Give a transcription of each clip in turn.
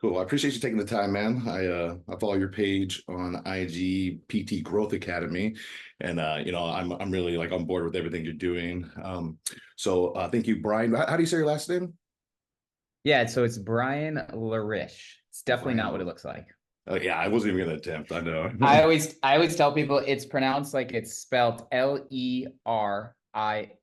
Cool. I appreciate you taking the time, man. I follow your page on IG, PT Growth Academy, and I'm really like on board with everything you're doing. So thank you, Brian. How do you say your last name? Yeah, so it's Brian LeRiche. It's definitely not what it Brian. looks like. Oh yeah, I wasn't even gonna attempt. I know. I always tell people it's pronounced like it's spelled Lerish. Yeah.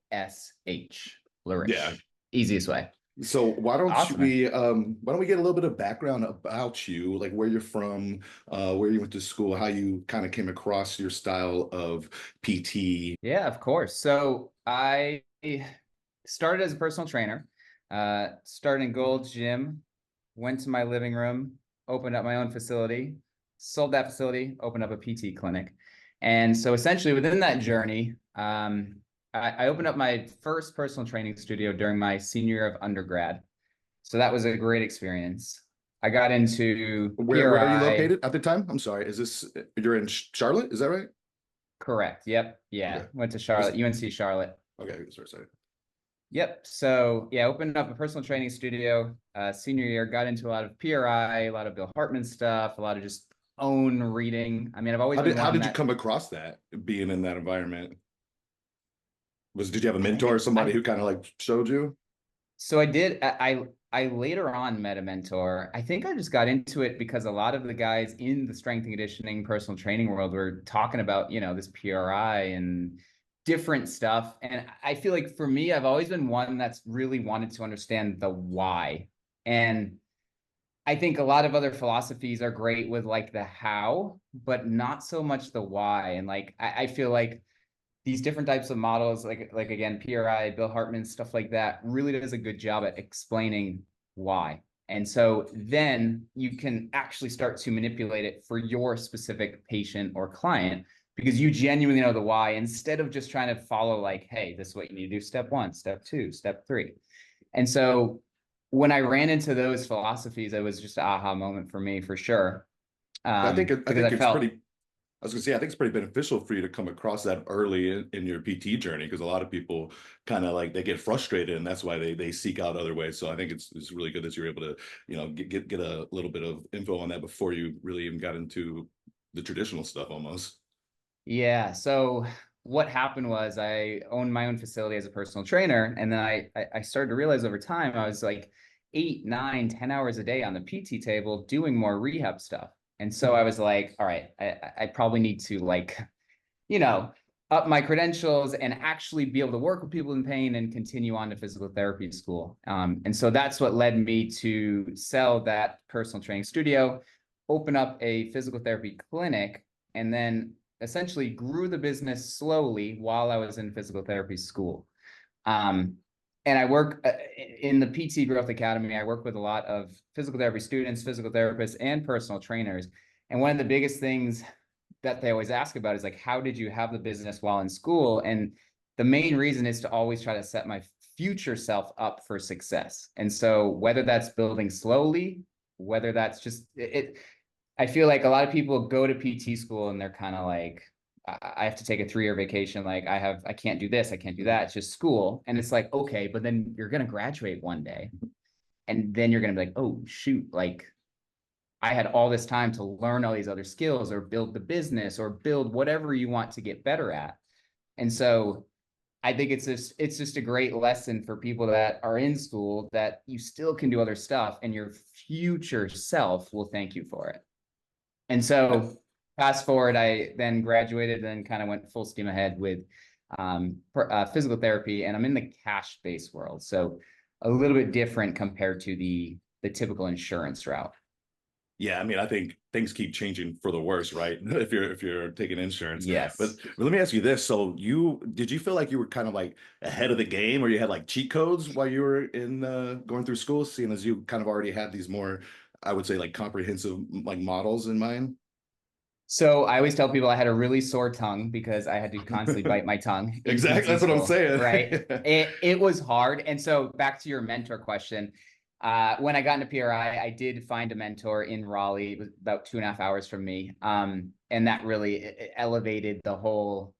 LeRiche. Easiest way. So Awesome, man. why don't we get a little bit of background about you, like where you're from, where you went to school, how you kind of came across your style of PT. Yeah, of course. So I started as a personal trainer, started in Gold's Gym, went to my living room, opened up my own facility, sold that facility, opened up a PT clinic. And so essentially within that journey, I opened up my first personal training studio during my senior year of undergrad. So that was a great experience. I got into Where are you PRI. located at the time? I'm sorry. You're in Charlotte? Is that right? Correct. Yep. Yeah. Okay. Went to Was Charlotte, UNC Charlotte. okay. Sorry. Yep. So yeah, opened up a personal training studio senior year, got into a lot of PRI, a lot of Bill Hartman stuff, a lot of just own reading. I mean, I've always How been did one you that come across that being in that environment? Did you have a I mentor or think somebody who kind of like showed you? so I did. I later on met a mentor. I think I just got into it because a lot of the guys in the strength and conditioning personal training world were talking about, this PRI and different stuff. And I feel like for me, I've always been one that's really wanted to understand the why. And I think a lot of other philosophies are great with like the how, but not so much the why. And like I feel like these different types of models, like again, PRI, Bill Hartman, stuff like that, really does a good job at explaining why. And so then you can actually start to manipulate it for your specific patient or client because you genuinely know the why instead of just trying to follow like, hey, this is what you need to do, step one, step two, step three. And so when I ran into those philosophies, it was just an aha moment for me for sure. I Because think I it's felt, pretty. I was gonna say I think it's pretty beneficial for you to come across that early in your PT journey because a lot of people kind of like they get frustrated and that's why they seek out other ways. So I think it's really good that you're able to get a little bit of info on that before you really even got into the traditional stuff almost. yeah. So what happened was I owned my own facility as a personal trainer. And then I started to realize over time, I was like 8, 9, 10 hours a day on the PT table doing more rehab stuff. And so I was like, all right, I probably need to like, you know, up my credentials and actually be able to work with people in pain and continue on to physical therapy school. And so that's what led me to sell that personal training studio, open up a physical therapy clinic, and then essentially grew the business slowly while I was in physical therapy school. Um, and I work in the PT Growth Academy. I work with a lot of physical therapy students, physical therapists, and personal trainers. And one of the biggest things that they always ask about is like, how did you have the business while in school? And the main reason is to always try to set my future self up for success. And so whether that's building slowly, whether that's just it, I feel like a lot of people go to PT school and they're kind of like, I have to take a 3-year vacation. Like I can't do this. I can't do that. It's just school. And it's like, okay, but then you're going to graduate one day and then you're going to be like, oh shoot, like I had all this time to learn all these other skills or build the business or build whatever you want to get better at. And so I think it's just a great lesson for people that are in school that you still can do other stuff and your future self will thank you for it. And so fast forward, I then graduated and kind of went full steam ahead with physical therapy, and I'm in the cash-based world. So a little bit different compared to the typical insurance route. Yeah, I mean, I think things keep changing for the worse, right? If you're taking insurance. Yes. But let me ask you this. So you feel like you were kind of like ahead of the game or you had like cheat codes while you were in going through school, seeing as you kind of already had these more, I would say like comprehensive like models in mind? So I always tell people I had a really sore tongue because I had to constantly bite my tongue in Exactly. PT That's what I'm school, right? saying. It was hard. And so back to your mentor question, when I got into PRI, I did find a mentor in Raleigh. It was about 2.5 hours from me. And that really elevated the whole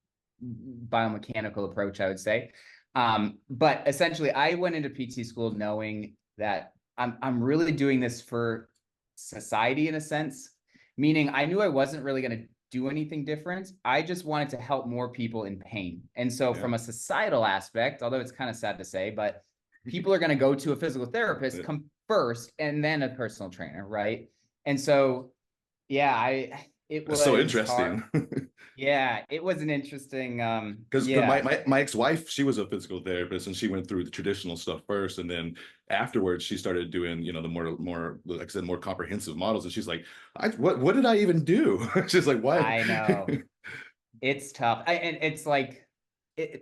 biomechanical approach, I would say. But essentially I went into PT school knowing that I'm really doing this for society in a sense, meaning I knew I wasn't really going to do anything different. I just wanted to help more people in pain. And so from a societal aspect, although it's kind of sad to say, but people are going to go to a physical therapist come first and then a personal trainer, right? And so, yeah, it That's so was hard. interesting. Yeah, it was an interesting, Because my, yeah, my my ex-wife, she was a physical therapist, and she went through the traditional stuff first, and then afterwards she started doing, the more like I said, more comprehensive models. And she's like, what did I even do? She's like, why? I know. It's tough. And it's like,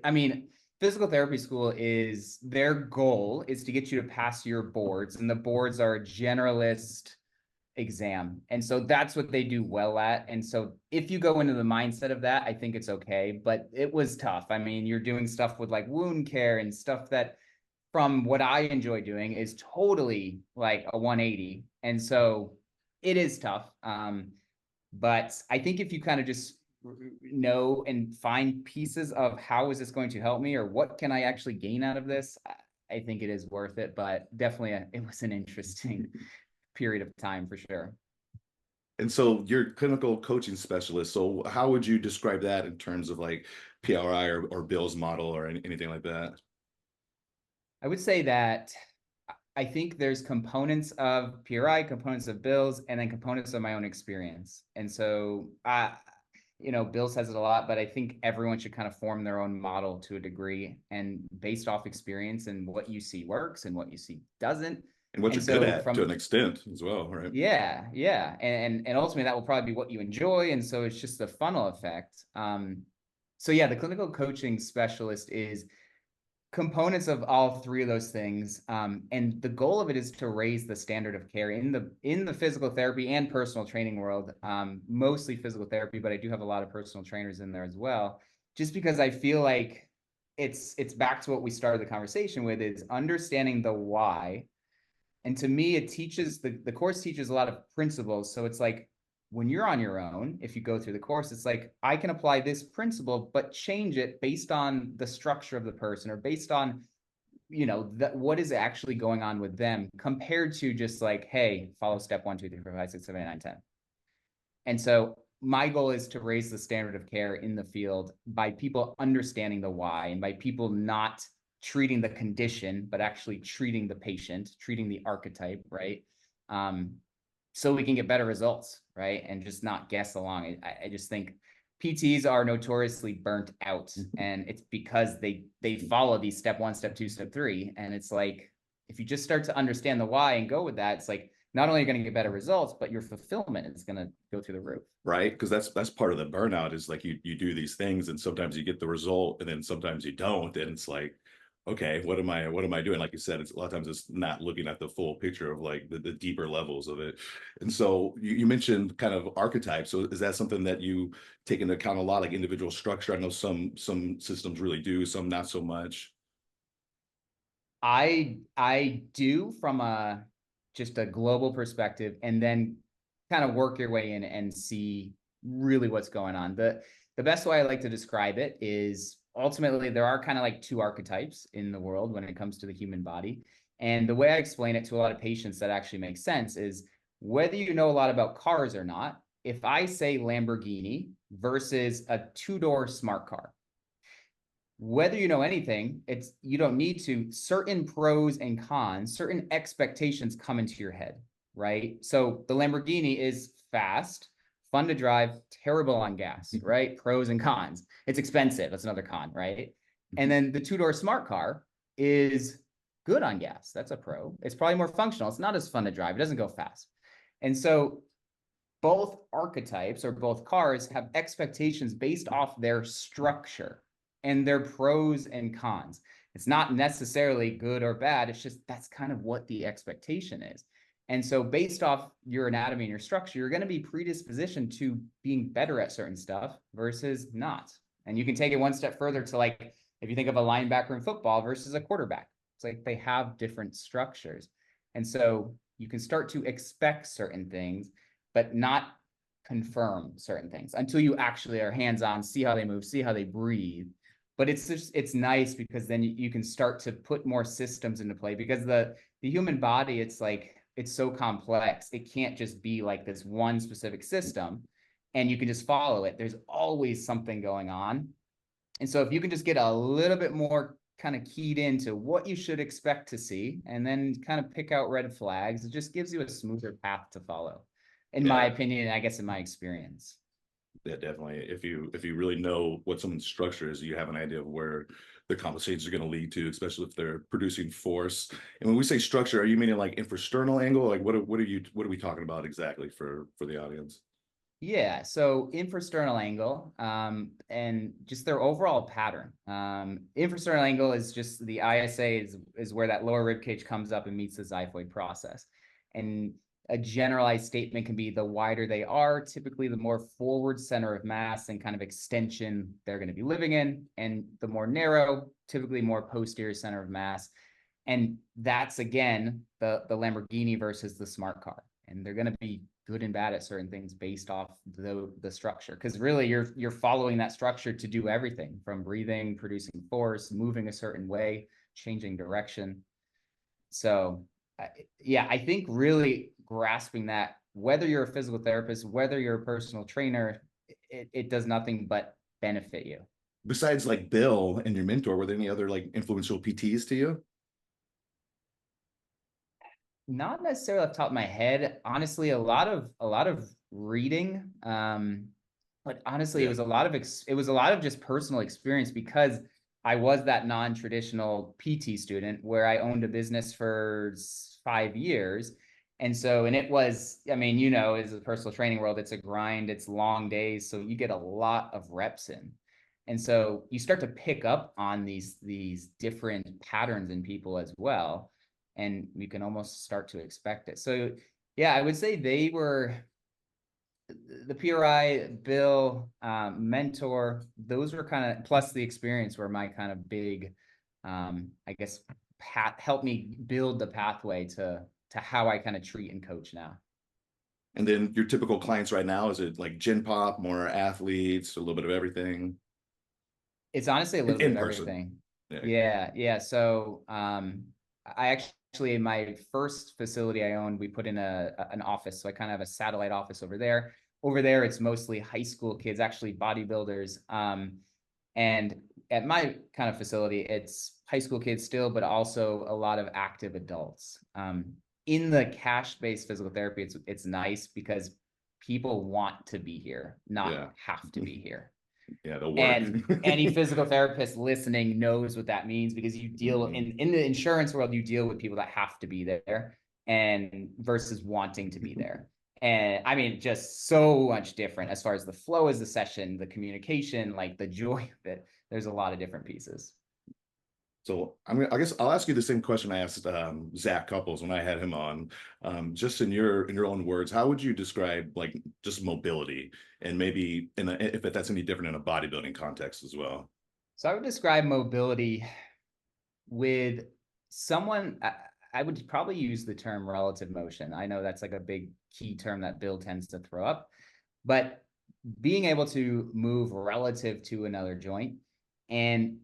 I mean, physical therapy school is their goal is to get you to pass your boards, and the boards are a generalist exam. And so that's what they do well at. And so if you go into the mindset of that, I think it's okay. But it was tough. I mean, you're doing stuff with like wound care and stuff that, from what I enjoy doing, is totally like a 180. And so it is tough. But I think if you kind of just know and find pieces of how is this going to help me, or what can I actually gain out of this, I think it is worth it. But definitely it was an interesting period of time for sure. And so you're clinical coaching specialist. So how would you describe that in terms of like PRI or Bill's model or anything like that? I would say that I think there's components of PRI, components of Bill's, and then components of my own experience. And so Bill says it a lot, but I think everyone should kind of form their own model to a degree, and based off experience and what you see works and what you see doesn't. And what And you're good so at to an extent as well, right? yeah. And ultimately that will probably be what you enjoy. And so it's just the funnel effect. So yeah, the clinical coaching specialist is components of all three of those things. And the goal of it is to raise the standard of care in the physical therapy and personal training world, mostly physical therapy, but I do have a lot of personal trainers in there as well, just because I feel like it's back to what we started the conversation with, is understanding the why. And to me, it teaches the course teaches a lot of principles. So it's like, when you're on your own, if you go through the course, it's like, I can apply this principle, but change it based on the structure of the person, or based on, what is actually going on with them, compared to just like, hey, follow step 1, 2, 3, 4, 5, 6, 7, 8, 9, 10. And so my goal is to raise the standard of care in the field by people understanding the why, and by people not treating the condition, but actually treating the patient, treating the archetype, right? So we can get better results, right? And just not guess along. I just think PTs are notoriously burnt out, and it's because they follow these step 1, step 2, step 3. And it's like, if you just start to understand the why and go with that, it's like, not only are you going to get better results, but your fulfillment is going to go through the roof. Right. Because that's part of the burnout, is like you do these things and sometimes you get the result and then sometimes you don't. And it's like, okay, what am I doing? Like you said, it's a lot of times it's not looking at the full picture of like the deeper levels of it. And so you mentioned kind of archetypes. So is that something that you take into account a lot, like individual structure? I know some systems really do, some not so much. I do, from just a global perspective, and then kind of work your way in and see really what's going on. The best way I like to describe it is, ultimately there are kind of like two archetypes in the world when it comes to the human body. And the way I explain it to a lot of patients that actually makes sense is, whether you know a lot about cars or not, if I say Lamborghini versus a two-door smart car, whether you know anything, you don't need to, certain pros and cons, certain expectations come into your head, right? So the Lamborghini is fast, fun to drive, terrible on gas, right? Pros and cons. It's expensive. That's another con, right? And then the two-door smart car is good on gas. That's a pro. It's probably more functional. It's not as fun to drive. It doesn't go fast. And so both archetypes, or both cars, have expectations based off their structure and their pros and cons. It's not necessarily good or bad. It's just, that's kind of what the expectation is. And so based off your anatomy and your structure, you're going to be predispositioned to being better at certain stuff versus not. And you can take it one step further to, like, if you think of a linebacker in football versus a quarterback, it's like they have different structures. And so you can start to expect certain things, but not confirm certain things until you actually are hands-on, see how they move, see how they breathe. But it's nice because then you can start to put more systems into play, because the human body, it's like, it's so complex. It can't just be like this one specific system and you can just follow it. There's always something going on. And so if you can just get a little bit more kind of keyed into what you should expect to see and then kind of pick out red flags, it just gives you a smoother path to follow, in my Yeah. opinion, and I guess in my experience. Yeah, definitely. If you really know what someone's structure is, you have an idea of where the conversations are going to lead to, especially if they're producing force. And when we say structure, are you meaning like infrasternal angle? Like what are we talking about exactly for the audience? Yeah, so infrasternal angle and just their overall pattern. Infrasternal angle is just the ISA is where that lower rib cage comes up and meets the xiphoid process. And a generalized statement can be the wider they are, typically the more forward center of mass and kind of extension they're going to be living in. And the more narrow, typically more posterior center of mass. And that's, again, the Lamborghini versus the smart car. And they're going to be good and bad at certain things based off the structure, because really you're following that structure to do everything from breathing, producing force, moving a certain way, changing direction. So yeah, I think really grasping that, whether you're a physical therapist, whether you're a personal trainer, it does nothing but benefit you. Besides like Bill and your mentor, were there any other like influential PTs to you? Not necessarily off the top of my head. Honestly, a lot of reading. But honestly, it Yeah. was a lot of it was a lot of just personal experience, because I was that non-traditional PT student where I owned a business for 5 years. And so, and it was, I mean, as a personal training world, it's a grind, it's long days. So you get a lot of reps in. And so you start to pick up on these different patterns in people as well, and you can almost start to expect it. So yeah, I would say they were the PRI, Bill, mentor. Those were kind of, plus the experience, were my kind of big, I guess, help me build the pathway to how I kind of treat and coach now. And then your typical clients right now, is it like Gen Pop, more athletes, a little bit of everything? It's honestly a little bit In of person. everything. Yeah. Yeah, yeah. So I actually, in my first facility I owned, we put in an office. So I kind of have a satellite office over there. Over there, it's mostly high school kids, actually bodybuilders. And at my kind of facility, it's high school kids still, but also a lot of active adults. In the cash-based physical therapy, it's nice because people want to be here, not Yeah. have to be here. Yeah, they'll work. And any physical therapist listening knows what that means, because you deal in the insurance world, you deal with people that have to be there and versus wanting to be there. And I mean, just so much different as far as the flow as the session, the communication, like the joy of it. There's a lot of different pieces. So I guess I'll ask you the same question I asked Zach Couples when I had him on. Just in your own words, how would you describe like just mobility, and maybe if that's any different in a bodybuilding context as well? So I would describe mobility with someone, I would probably use the term relative motion. I know that's like a big key term that Bill tends to throw up, but being able to move relative to another joint. And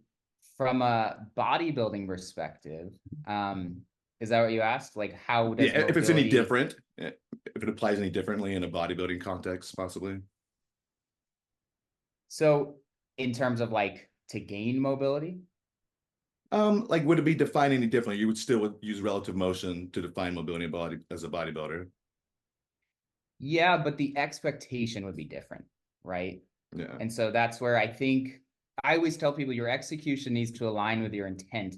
from a bodybuilding perspective, is that what you asked? Like, how does Yeah, if it's any mobility? different, if it applies any differently in a bodybuilding context, possibly. So in terms of like to gain mobility? Like would it be defined any differently? You would still use relative motion to define mobility body as a bodybuilder. Yeah, but the expectation would be different, right? Yeah. And so that's where I think I always tell people your execution needs to align with your intent.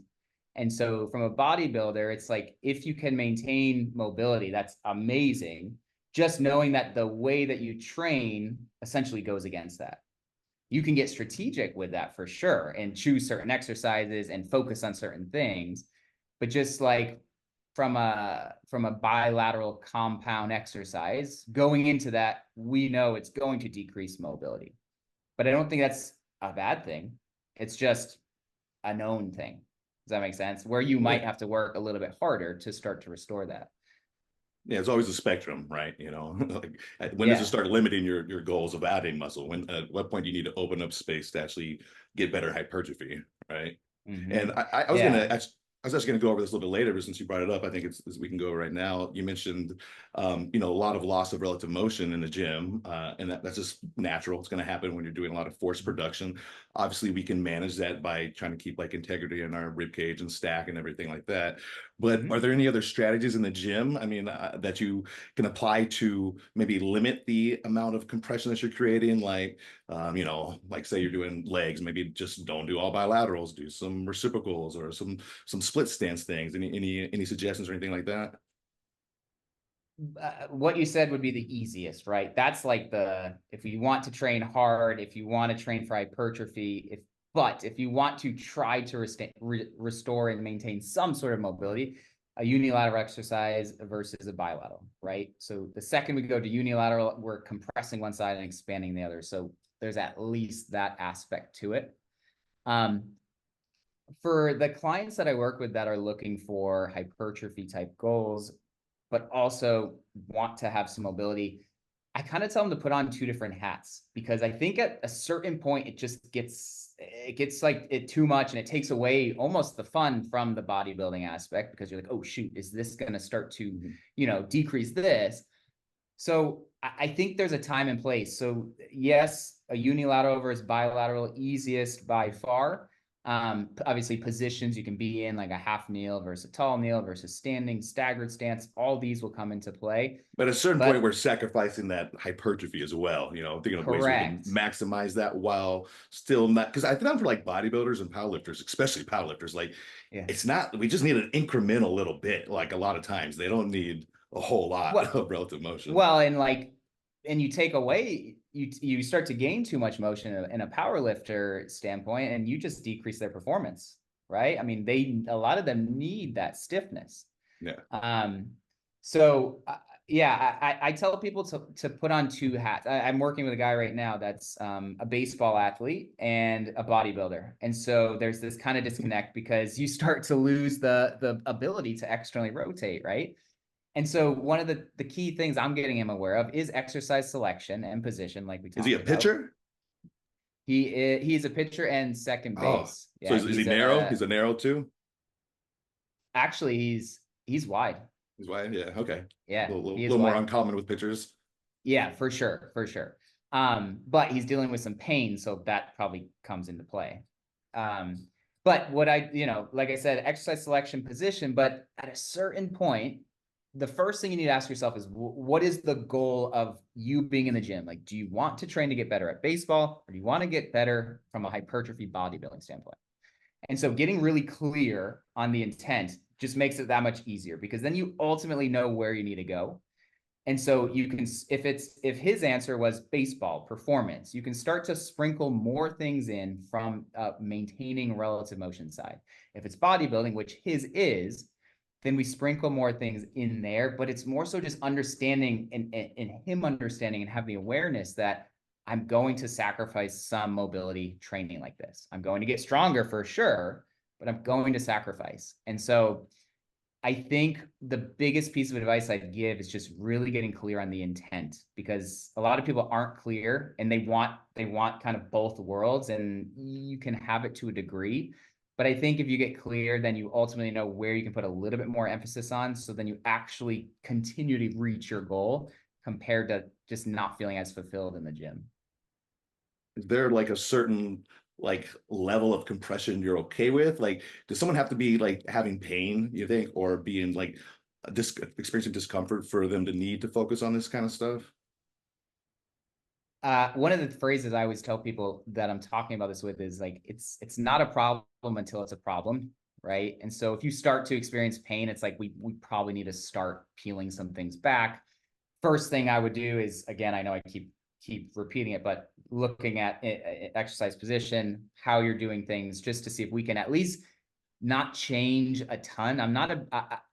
And so from a bodybuilder, it's like, if you can maintain mobility, that's amazing. Just knowing that the way that you train essentially goes against that. You can get strategic with that for sure and choose certain exercises and focus on certain things. But just like from a bilateral compound exercise, going into that, we know it's going to decrease mobility. But I don't think that's a bad thing. It's just a known thing. Does that make sense? Where you might Yeah. have to work a little bit harder to start to restore that. Yeah, it's always a spectrum, right? You know, like when does it Yeah. start limiting your goals of adding muscle? When at what point do you need to open up space to actually get better hypertrophy, right? And Mm-hmm. I was gonna Yeah. ask. I was actually going to go over this a little bit later, but since you brought it up, I think we can go right now. You mentioned, a lot of loss of relative motion in the gym, and that's just natural. It's going to happen when you're doing a lot of force production. Obviously, we can manage that by trying to keep like integrity in our rib cage and stack and everything like that. But are there any other strategies in the gym? I mean, that you can apply to maybe limit the amount of compression that you're creating? Like, like say you're doing legs, maybe just don't do all bilaterals, do some reciprocals or some split stance things. Any suggestions or anything like that? What you said would be the easiest, right? That's like if you want to train hard, if you want to train for hypertrophy, but if you want to try to restore and maintain some sort of mobility, a unilateral exercise versus a bilateral, right? So the second we go to unilateral, we're compressing one side and expanding the other. So there's at least that aspect to it. For the clients that I work with that are looking for hypertrophy type goals, but also want to have some mobility, I kind of tell them to put on two different hats, because I think at a certain point it gets like it too much, and it takes away almost the fun from the bodybuilding aspect, because you're like, oh shoot, is this going to start to, decrease this? So I think there's a time and place. So yes, a unilateral versus bilateral, easiest by far. Obviously positions you can be in, like a half kneel versus a tall kneel versus standing, staggered stance, all these will come into play. But at a certain point, we're sacrificing that hypertrophy as well. Thinking of ways we can maximize that while still not. Because I think for like bodybuilders and powerlifters, especially powerlifters, like it's not. We just need an incremental little bit. Like a lot of times, they don't need a whole lot of relative motion. Well, and you take away, you start to gain too much motion in a power lifter standpoint, and you just decrease their performance, right? I mean, a lot of them need that stiffness. Yeah. So I tell people to put on two hats. I'm working with a guy right now that's a baseball athlete and a bodybuilder, and so there's this kind of disconnect, because you start to lose the ability to externally rotate, right? And so one of the key things I'm getting him aware of is exercise selection and position, like we talked about. Is he a pitcher? He's a pitcher and second base. So is he narrow? He's a narrow too? Actually, he's wide. He's wide, yeah. Okay. Yeah. A little more uncommon with pitchers. Yeah, for sure. But he's dealing with some pain, so that probably comes into play. But what like I said, exercise selection, position, but at a certain point, the first thing you need to ask yourself is, what is the goal of you being in the gym? Like, do you want to train to get better at baseball, or do you want to get better from a hypertrophy bodybuilding standpoint? And so getting really clear on the intent just makes it that much easier, because then you ultimately know where you need to go. And so you can, if his answer was baseball performance, you can start to sprinkle more things in from maintaining relative motion side. If it's bodybuilding, which his is, then we sprinkle more things in there, but it's more so just understanding and him understanding and having the awareness that I'm going to sacrifice some mobility training like this. I'm going to get stronger for sure, but I'm going to sacrifice. And so I think the biggest piece of advice I'd give is just really getting clear on the intent, because a lot of people aren't clear, and they want kind of both worlds, and you can have it to a degree. But I think if you get clear, then you ultimately know where you can put a little bit more emphasis on. So then you actually continue to reach your goal, compared to just not feeling as fulfilled in the gym. Is there like a certain like level of compression you're okay with? Like, does someone have to be like having pain, you think, or being like experiencing discomfort for them to need to focus on this kind of stuff? One of the phrases I always tell people that I'm talking about this with is like, it's not a problem until it's a problem, right? And so if you start to experience pain, it's like we probably need to start peeling some things back. First thing I would do is, again, I know I keep repeating it, but looking at exercise position, how you're doing things, just to see if we can at least not change a ton.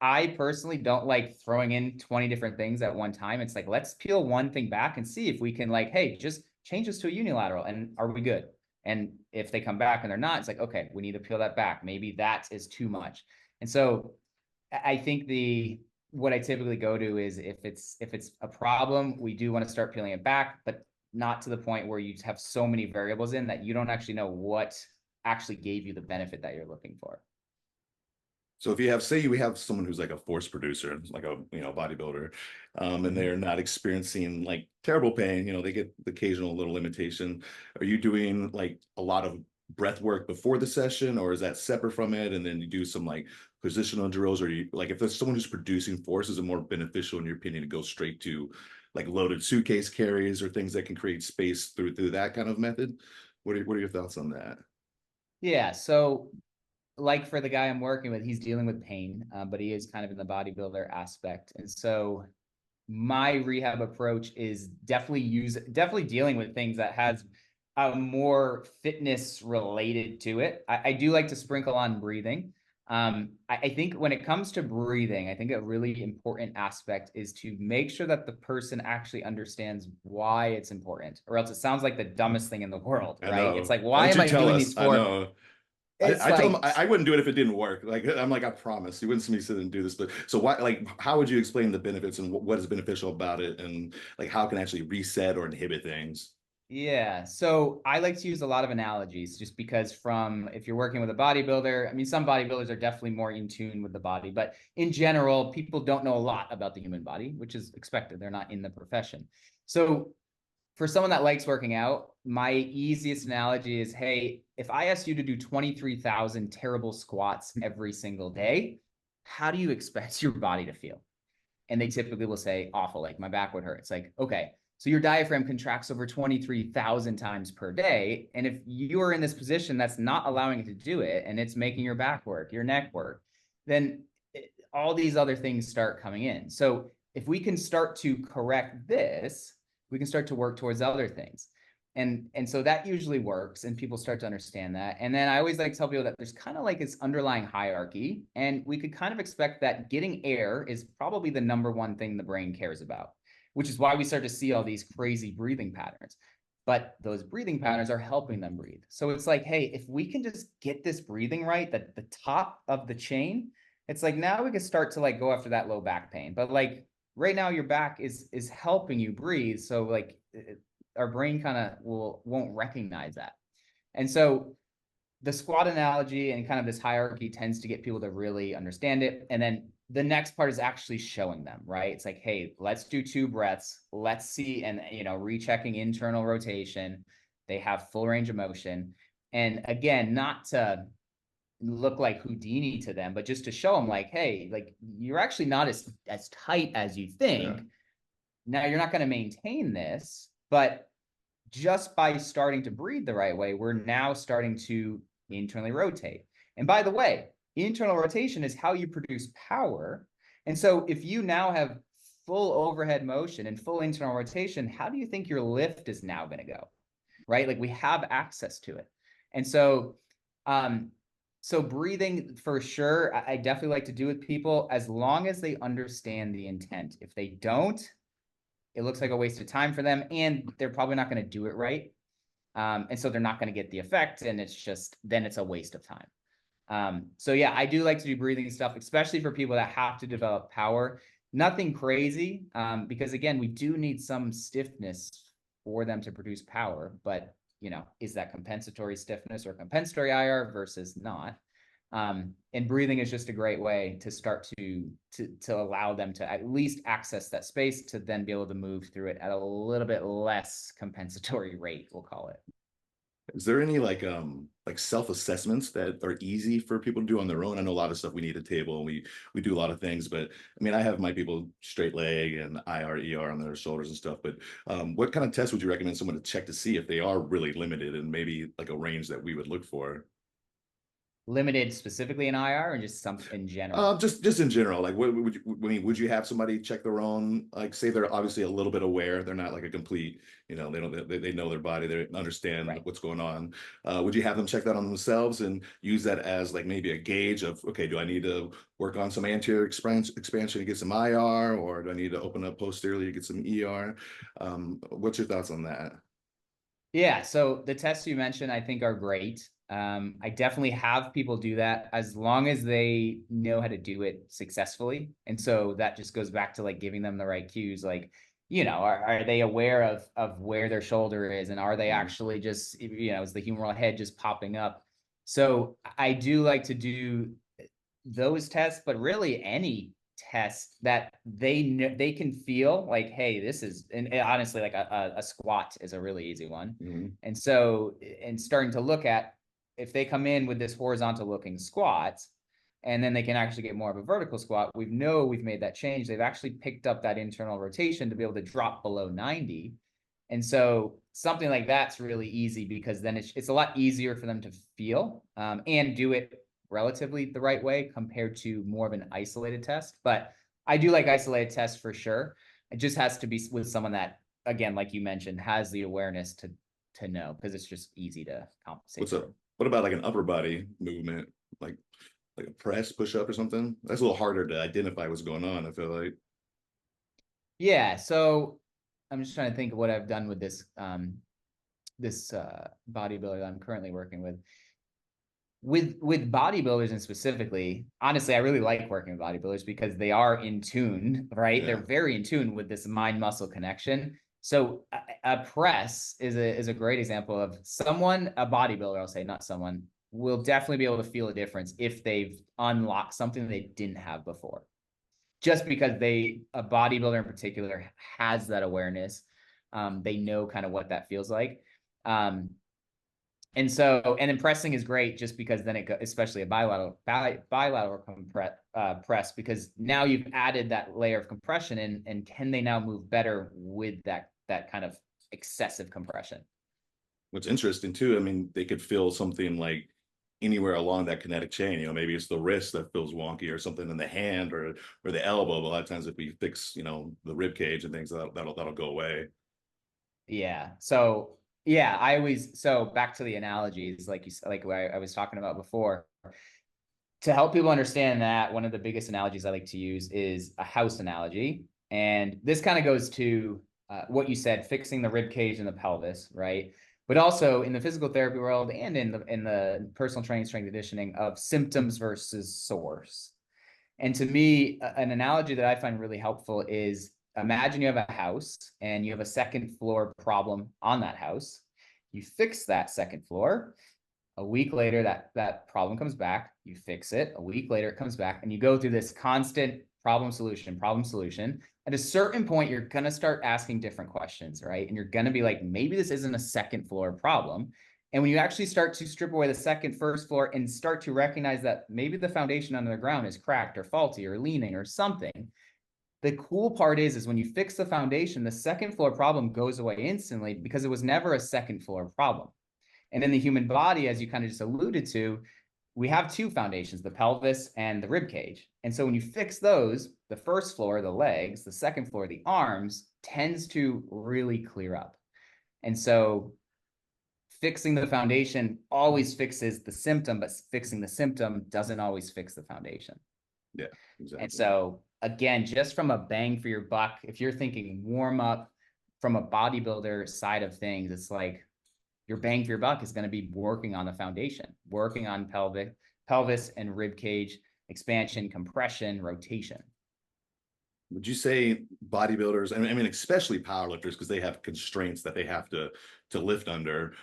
I personally don't like throwing in 20 different things at one time. It's like, let's peel one thing back and see if we can, like, hey, just change this to a unilateral, and are we good? And if they come back and they're not, it's like, okay, we need to peel that back. Maybe that is too much. And so I think what I typically go to is, if it's a problem, we do want to start peeling it back, but not to the point where you have so many variables in that you don't actually know what actually gave you the benefit that you're looking for. So if you have, say we have someone who's like a force producer, like a, bodybuilder, and Mhm. they're not experiencing like terrible pain, they get the occasional little limitation. Are you doing like a lot of breath work before the session, or is that separate from it? And then you do some like positional drills, or you like if there's someone who's producing force, is it more beneficial in your opinion to go straight to like loaded suitcase carries or things that can create space through that kind of method? What are your thoughts on that? Yeah. So like for the guy I'm working with, he's dealing with pain, but he is kind of in the bodybuilder aspect. And so my rehab approach is definitely dealing with things that has a more fitness related to it. I do like to sprinkle on breathing. I think when it comes to breathing, I think a really important aspect is to make sure that the person actually understands why it's important, or else it sounds like the dumbest thing in the world, I right? It's know. like, Why why don't am you I tell doing us? these I for? know. It's I told him like, I wouldn't do it if it didn't work. Like I'm like, I promise. You wouldn't see me sit and do this. But so why, like, how would you explain the benefits and what is beneficial about it, and like how it can actually reset or inhibit things? yeah. So I like to use a lot of analogies just because if you're working with a bodybuilder, I mean, some bodybuilders are definitely more in tune with the body, but in general, people don't know a lot about the human body, which is expected. They're not in the profession. So for someone that likes working out, my easiest analogy is, hey, if I asked you to do 23,000 terrible squats every single day, how do you expect your body to feel? And they typically will say awful, like my back would hurt. It's like, okay, so your diaphragm contracts over 23,000 times per day. And if you are in this position that's not allowing it to do it, and it's making your back work, your neck work, then all these other things start coming in. So if we can start to correct this, we can start to work towards other things. And so that usually works, and people start to understand that. And then I always like to tell people that there's kind of like this underlying hierarchy, and we could kind of expect that getting air is probably the number one thing the brain cares about, which is why we start to see all these crazy breathing patterns. But those breathing patterns are helping them breathe. So it's like, hey, if we can just get this breathing right, the top of the chain, it's like now we can start to like go after that low back pain. But like right now, your back is helping you breathe. So like our brain kind of won't recognize that. And so the squat analogy and kind of this hierarchy tends to get people to really understand it. And then the next part is actually showing them, right? It's like, hey, let's do 2 breaths. Let's see. And, rechecking internal rotation. They have full range of motion. And again, not to look like Houdini to them, but just to show them like, hey, like you're actually not as tight as you Yeah. think. Now you're not going to maintain this, but just by starting to breathe the right way, we're now starting to internally rotate. And by the way, internal rotation is how you produce power. And so if you now have full overhead motion and full internal rotation, how do you think your lift is now going to go? Right? Like we have access to it. And um, so breathing for sure, I definitely like to do with people as long as they understand the intent. If they don't, it looks like a waste of time for them, and they're probably not going to do it right. And so they're not going to get the effect, and then it's a waste of time. So yeah, I do like to do breathing stuff, especially for people that have to develop power. Nothing crazy, because again, we do need some stiffness for them to produce power. But is that compensatory stiffness or compensatory IR versus not? And breathing is just a great way to start to allow them to at least access that space to then be able to move through it at a little bit less compensatory rate, we'll call it. Is there any like self-assessments that are easy for people to do on their own? I know a lot of stuff we need a table and we do a lot of things, but I mean I have my people straight leg and IR, ER on their shoulders and stuff. But what kind of tests would you recommend someone to check to see if they are really limited and maybe like a range that we would look for? Limited specifically in IR or just some in general? Just in general, like what would you, I mean, would you have somebody check their own, like say they're obviously a little bit aware, they're not like a complete, they don't they know their body, they understand Right. what's going on. Would you have them check that on themselves and use that as like maybe a gauge of, okay, do I need to work on some anterior expansion to get some IR, or do I need to open up posteriorly to get some ER? What's your thoughts on that? Yeah, so the tests you mentioned, I think, are great. I definitely have people do that as long as they know how to do it successfully. And so that just goes back to like giving them the right cues. Like, are they aware of where their shoulder is, and are they Mhm. actually just, is the humeral head just popping up? So I do like to do those tests, but really any test that they can feel like, hey, this is, and honestly, like a squat is a really easy one. Mm-hmm. And so, and starting to look at, if they come in with this horizontal looking squat, and then they can actually get more of a vertical squat, we've made that change. They've actually picked up that internal rotation to be able to drop below 90. And so something like that's really easy, because then it's a lot easier for them to feel and do it relatively the right way compared to more of an isolated test. But I do like isolated tests for sure. It just has to be with someone that, again, like you mentioned, has the awareness to know, because it's just easy to compensate. What's up? What about like an upper body movement, like a press, push up, or something? That's a little harder to identify what's going on, I feel like. Yeah. So I'm just trying to think of what I've done with this bodybuilder that I'm currently working with. With bodybuilders, and specifically, honestly, I really like working with bodybuilders because they are in tune, right? Yeah. They're very in tune with this mind muscle connection. So a press is a great example of someone, a bodybuilder, I'll say, not someone, will definitely be able to feel a difference if they've unlocked something they didn't have before. Just because a bodybuilder in particular has that awareness. They know kind of what that feels like. And so, and then pressing is great just because then it goes, especially a bilateral press, because now you've added that layer of compression in, and can they now move better with that kind of excessive compression? What's interesting too, I mean, they could feel something like anywhere along that kinetic chain. You know, maybe it's the wrist that feels wonky, or something in the hand, or the elbow. But a lot of times, if we fix, the rib cage and things, that'll go away. Yeah. So yeah, so back to the analogies, like what I was talking about before. To help people understand that, one of the biggest analogies I like to use is a house analogy. And this kind of goes to what you said, fixing the rib cage and the pelvis, right? But also in the physical therapy world, and in the personal training, strength conditioning, of symptoms versus source. And to me, an analogy that I find really helpful is, imagine you have a house and you have a second floor problem on that house. You fix that second floor. A week later, that problem comes back. You fix it. A week later, it comes back, and you go through this constant problem solution, problem solution. At a certain point, you're going to start asking different questions, right? And you're going to be like, maybe this isn't a second floor problem. And when you actually start to strip away the first floor, and start to recognize that maybe the foundation under the ground is cracked or faulty or leaning or something, the cool part is when you fix the foundation, the second floor problem goes away instantly, because it was never a second floor problem. And in the human body, as you kind of just alluded to, we have two foundations, the pelvis and the rib cage. And so when you fix those, the first floor, the legs, the second floor, the arms, tends to really clear up. And so fixing the foundation always fixes the symptom, but fixing the symptom doesn't always fix the foundation. Yeah, exactly. And so again, just from a bang for your buck, if you're thinking warm up from a bodybuilder side of things, it's like, your bang for your buck is going to be working on the foundation, working on pelvis and rib cage expansion, compression, rotation. Would you say bodybuilders, I mean, especially powerlifters, because they have constraints that they have to lift under,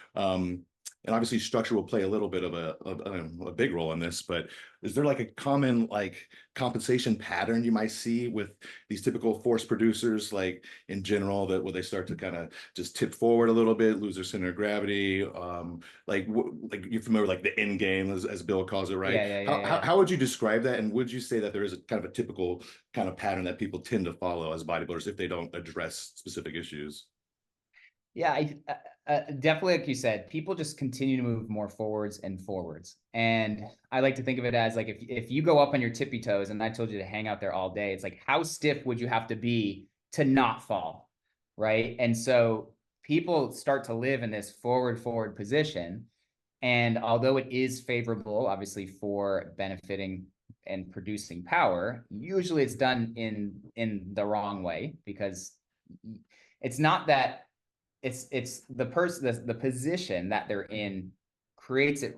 and obviously structure will play a little bit of a big role in this, but is there like a common like compensation pattern you might see with these typical force producers, like in general, that where they start to kind of just tip forward a little bit, lose their center of gravity, like you're familiar with like the end game, as Bill calls it, right? How would you describe that, and would you say that there is a kind of a typical kind of pattern that people tend to follow as bodybuilders if they don't address specific issues? Yeah, definitely, like you said, people just continue to move more forwards and forwards. And I like to think of it as like, if you go up on your tippy toes and I told you to hang out there all day, it's like, how stiff would you have to be to not fall, right? And so people start to live in this forward position. And although it is favorable, obviously, for benefiting and producing power, usually it's done in the wrong way, because it's not that it's the position that they're in creates a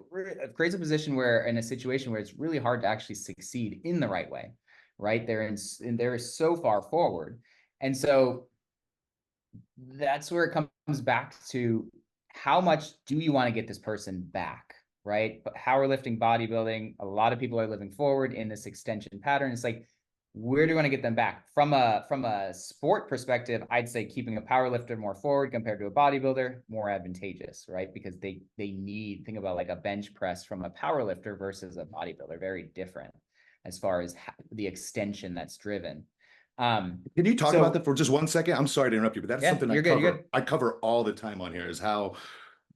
position where, in a situation where it's really hard to actually succeed in the right way, right? They're so far forward. And so that's where it comes back to, how much do you want to get this person back, right? But powerlifting, bodybuilding, a lot of people are living forward in this extension pattern. It's like, where do you want to get them back? From a sport perspective, I'd say keeping a powerlifter more forward compared to a bodybuilder, more advantageous, right? Because they need, think about like a bench press from a powerlifter versus a bodybuilder, very different as far as the extension that's driven. Can you talk about So that for just 1 second? I'm sorry to interrupt you, but that's yeah, something you're good. You're good. I cover all the time on here is how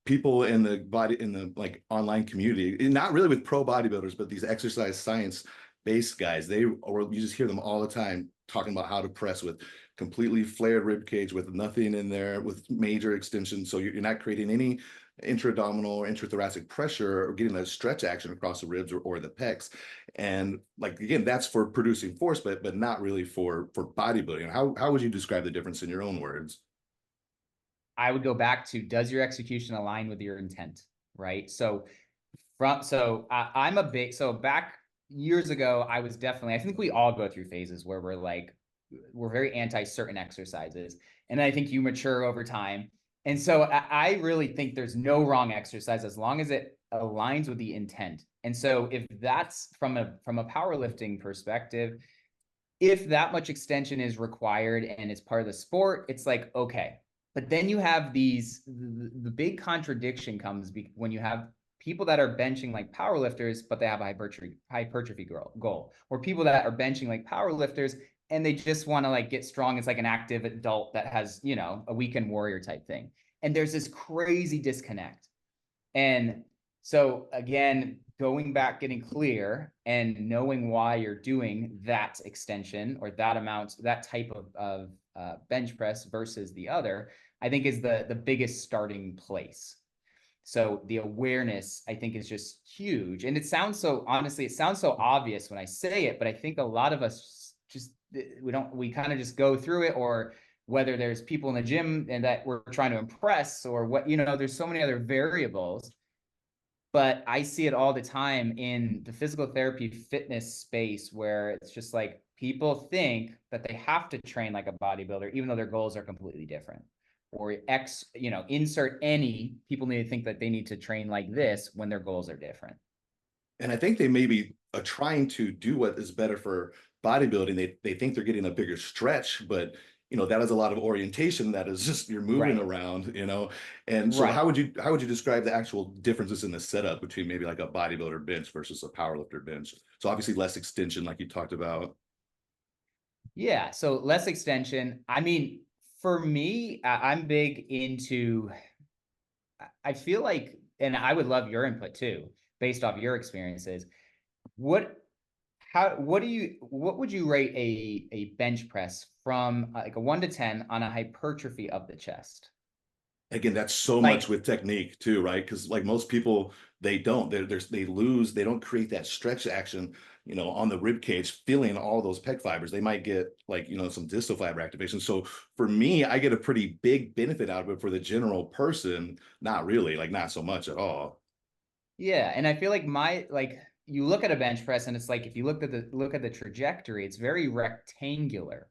people in the like online community, not really with pro bodybuilders, but these exercise science based guys, or you just hear them all the time talking about how to press with completely flared rib cage with nothing in there with major extension. So you're not creating any intra-abdominal or intrathoracic pressure or getting that stretch action across the ribs or the pecs. And like again, that's for producing force, but not really for bodybuilding. How would you describe the difference in your own words? I would go back to, does your execution align with your intent, right? I'm a big, so back years ago, I was definitely, I think we all go through phases where we're like, we're very anti certain exercises. And I think you mature over time. And so I really think there's no wrong exercise as long as it aligns with the intent. And so if that's from a powerlifting perspective, if that much extension is required and it's part of the sport, it's like, okay. But then you have the big contradiction comes when you have people that are benching like powerlifters, but they have a hypertrophy goal, or people that are benching like powerlifters and they just want to like get strong. It's like an active adult that has, a weekend warrior type thing. And there's this crazy disconnect. And so again, going back, getting clear and knowing why you're doing that extension or that amount, that type of bench press versus the other, I think is the biggest starting place. So the awareness, I think, is just huge. And it sounds so, honestly, it sounds so obvious when I say it, but I think a lot of us just, we kind of just go through it, or whether there's people in the gym and that we're trying to impress or what, there's so many other variables. But I see it all the time in the physical therapy fitness space where it's just like people think that they have to train like a bodybuilder, even though their goals are completely different. Or insert any, people need to think that they need to train like this when their goals are different. And I think they maybe are trying to do what is better for bodybuilding. They think they're getting a bigger stretch, but that is a lot of orientation. That is just you're moving Right. around. And so Right. how would you describe the actual differences in the setup between maybe like a bodybuilder bench versus a powerlifter bench? So obviously less extension, like you talked about. Yeah. So less extension. I mean, for me, I'm big into, I feel like, and I would love your input too, based off your experiences. What what would you rate a bench press from like a 1 to 10 on a hypertrophy of the chest? Again, that's so much Like, with technique too, right? Because like most people, they don't. They lose. They don't create that stretch action, on the rib cage, feeling all those pec fibers. They might get like some distal fiber activation. So for me, I get a pretty big benefit out of it. For the general person, not really, like not so much at all. yeah, and I feel like you look at a bench press and it's like if you look at the trajectory, it's very rectangular.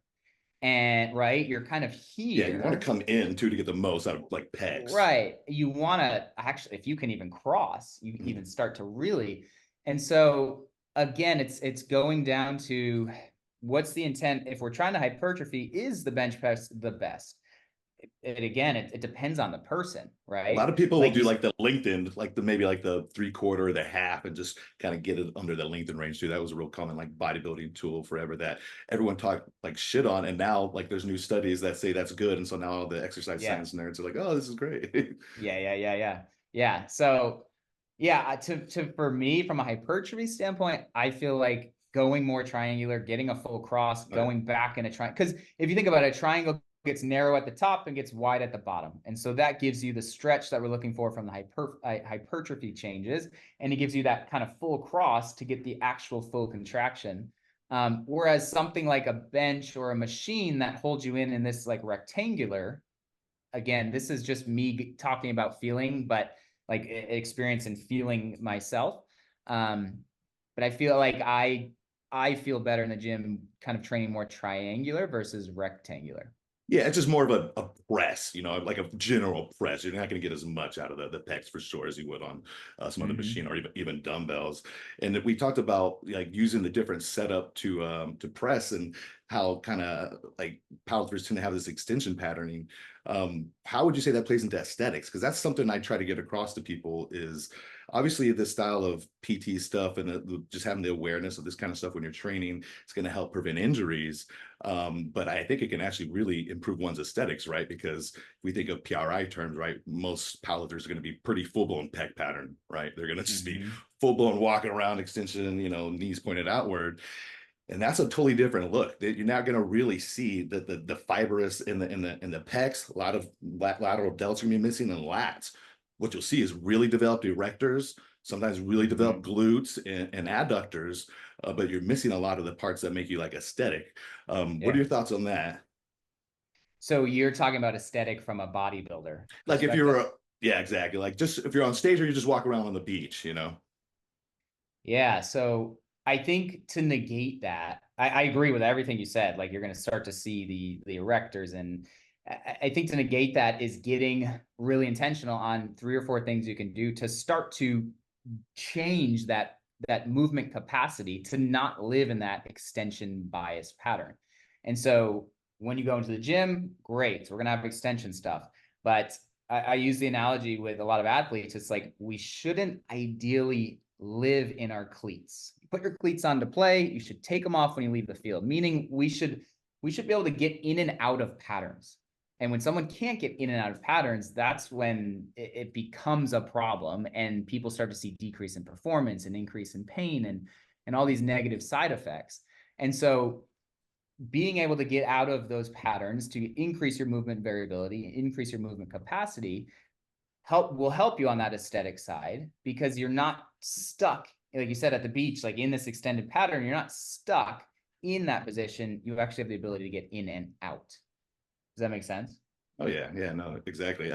And right, you're kind of Yeah, you want to here. come in too to get the most out of like pecs. Right. You want to actually, if you can even cross, you Mhm. even start to really. And so again, it's going down to what's the intent. If we're trying to hypertrophy, is the bench press the best? It depends on the person, A lot right? of people will Like do you, like the lengthened, like maybe like the 3/4 or the half, and just kind of get it under the lengthen range too. That was a real common like bodybuilding tool forever that everyone talked like shit on, and now like there's new studies that say that's good, and so now the exercise yeah, science nerds are like, oh, this is great. yeah. So yeah, for me, from a hypertrophy standpoint, I feel like going more triangular, getting a full cross, Oh, yeah. going back in a triangle. Because if you think about it, a triangle gets narrow at the top and gets wide at the bottom. And so that gives you the stretch that we're looking for from the hypertrophy changes. And it gives you that kind of full cross to get the actual full contraction. Whereas something like a bench or a machine that holds you in this like rectangular, again, this is just me talking about feeling, but like experience and feeling myself. But I feel like I feel better in the gym kind of training more triangular versus rectangular. Yeah, it's just more of a press, like a general press. You're not going to get as much out of the pecs for sure as you would on some other Hmm. machine or even dumbbells. And we talked about like using the different setup to press and how kind of like powerlifters tend to have this extension patterning. How would you say that plays into aesthetics? Because that's something I try to get across to people is obviously the style of PT stuff and just having the awareness of this kind of stuff when you're training is going to help prevent injuries. But I think it can actually really improve one's aesthetics, right? Because if we think of PRI terms, right, most powerlifters are going to be pretty full-blown pec pattern, right? They're going to just be Hmm. full-blown walking around extension, knees pointed outward. And that's a totally different look. You're not going to really see the fibrous in the pecs. A lot of lateral delts are going to be missing and lats. What you'll see is really developed erectors, sometimes really developed Hmm. glutes and adductors, but you're missing a lot of the parts that make you like aesthetic. What are Yeah. your thoughts on that? So you're talking about aesthetic from a bodybuilder Like if perspective? yeah, exactly. Like just if you're on stage or you just walk around on the beach. Yeah. So I think to negate that, I agree with everything you said. Like you're going to start to see the erectors, and I think to negate that is getting really intentional on 3 or 4 things you can do to start to change that movement capacity to not live in that extension bias pattern. And so when you go into the gym, great, we're gonna have extension stuff. But I use the analogy with a lot of athletes. It's like we shouldn't ideally live in our cleats. You put your cleats on to play. You should take them off when you leave the field. Meaning we should be able to get in and out of patterns. And when someone can't get in and out of patterns, that's when it becomes a problem and people start to see decrease in performance and increase in pain and all these negative side effects. And so being able to get out of those patterns to increase your movement variability, increase your movement capacity, will help you on that aesthetic side because you're not stuck, like you said, at the beach, like in this extended pattern, you're not stuck in that position. You actually have the ability to get in and out. Does that make sense? Oh yeah, yeah, no, exactly.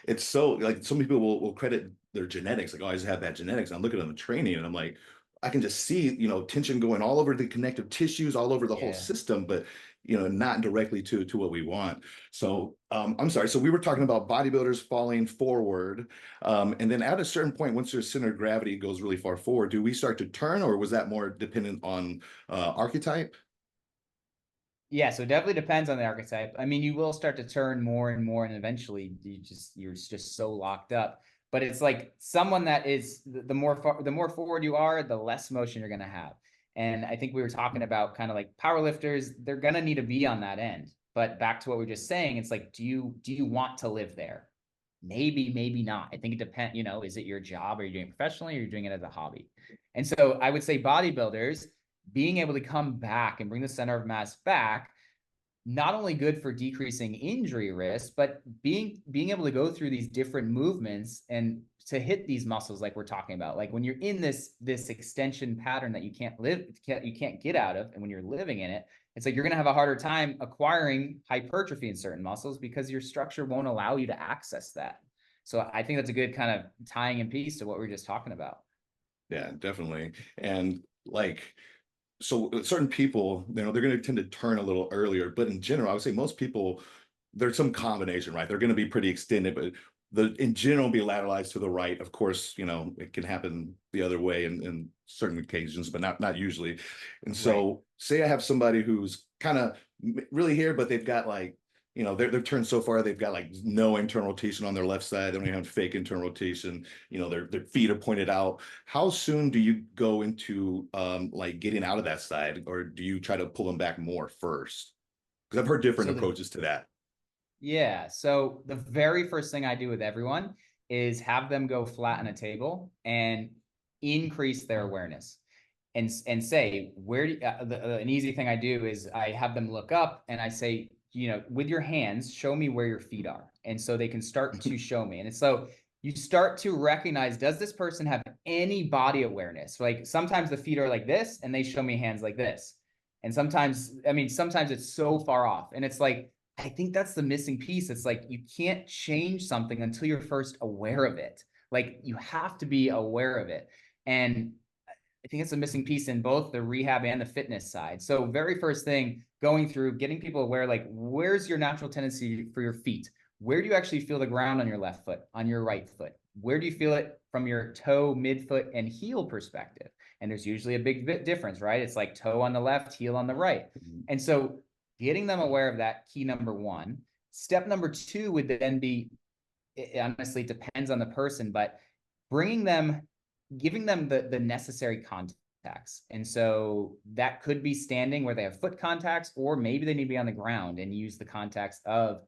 It's so like some people will credit their genetics, like, oh, I just have bad genetics. And I'm looking at the training and I'm like, I can just see, tension going all over the connective tissues, all over the whole Yeah. system, but not directly to what we want. So I'm sorry. So we were talking about bodybuilders falling forward. And then at a certain point, once your center of gravity goes really far forward, do we start to turn, or was that more dependent on archetype? Yeah, so it definitely depends on the archetype. I mean, you will start to turn more and more, and eventually you're just so locked up. But it's like someone that is the more forward you are, the less motion you're gonna have. And I think we were talking about kind of like power lifters, they're gonna need to be on that end. But back to what we were just saying, it's like, do you want to live there? Maybe, maybe not. I think it depends, is it your job? Are you doing it professionally or are you doing it as a hobby? And so I would say bodybuilders being able to come back and bring the center of mass back, not only good for decreasing injury risk, but being able to go through these different movements and to hit these muscles like we're talking about. Like when you're in this extension pattern that you can't get out of, and when you're living in it, it's like you're going to have a harder time acquiring hypertrophy in certain muscles because your structure won't allow you to access that. So I think that's a good kind of tying in piece to what we were just talking about. Yeah, definitely. And like, so certain people, they're going to tend to turn a little earlier, but in general, I would say most people, there's some combination, right? They're going to be pretty extended, but in general be lateralized to the right. Of course, it can happen the other way in certain occasions, but not usually. And Right. so say I have somebody who's kind of really here, but they've got like, they've turned so far, they've got like no internal rotation on their left side. They don't even have fake internal rotation. Their feet are pointed out. How soon do you go into like getting out of that side, or do you try to pull them back more first? Because I've heard different So the approaches to that. Yeah. So the very first thing I do with everyone is have them go flat on a table and increase their awareness and say an easy thing I do is I have them look up and I say, with your hands, show me where your feet are. And so they can start to show me. And so you start to recognize, does this person have any body awareness? Like sometimes the feet are like this and they show me hands like this. And sometimes it's so far off. And it's like, I think that's the missing piece. It's like you can't change something until you're first aware of it. Like you have to be aware of it. And I think it's a missing piece in both the rehab and the fitness side. So very first thing, going through, getting people aware, like, where's your natural tendency for your feet? Where do you actually feel the ground on your left foot, on your right foot? Where do you feel it from your toe, midfoot, and heel perspective? And there's usually a big difference, right? It's like toe on the left, heel on the right. And so getting them aware of that, key number one. Step number two would then be, it honestly depends on the person, but bringing them, giving them the necessary contacts. And so that could be standing where they have foot contacts, or maybe they need to be on the ground and use the contacts of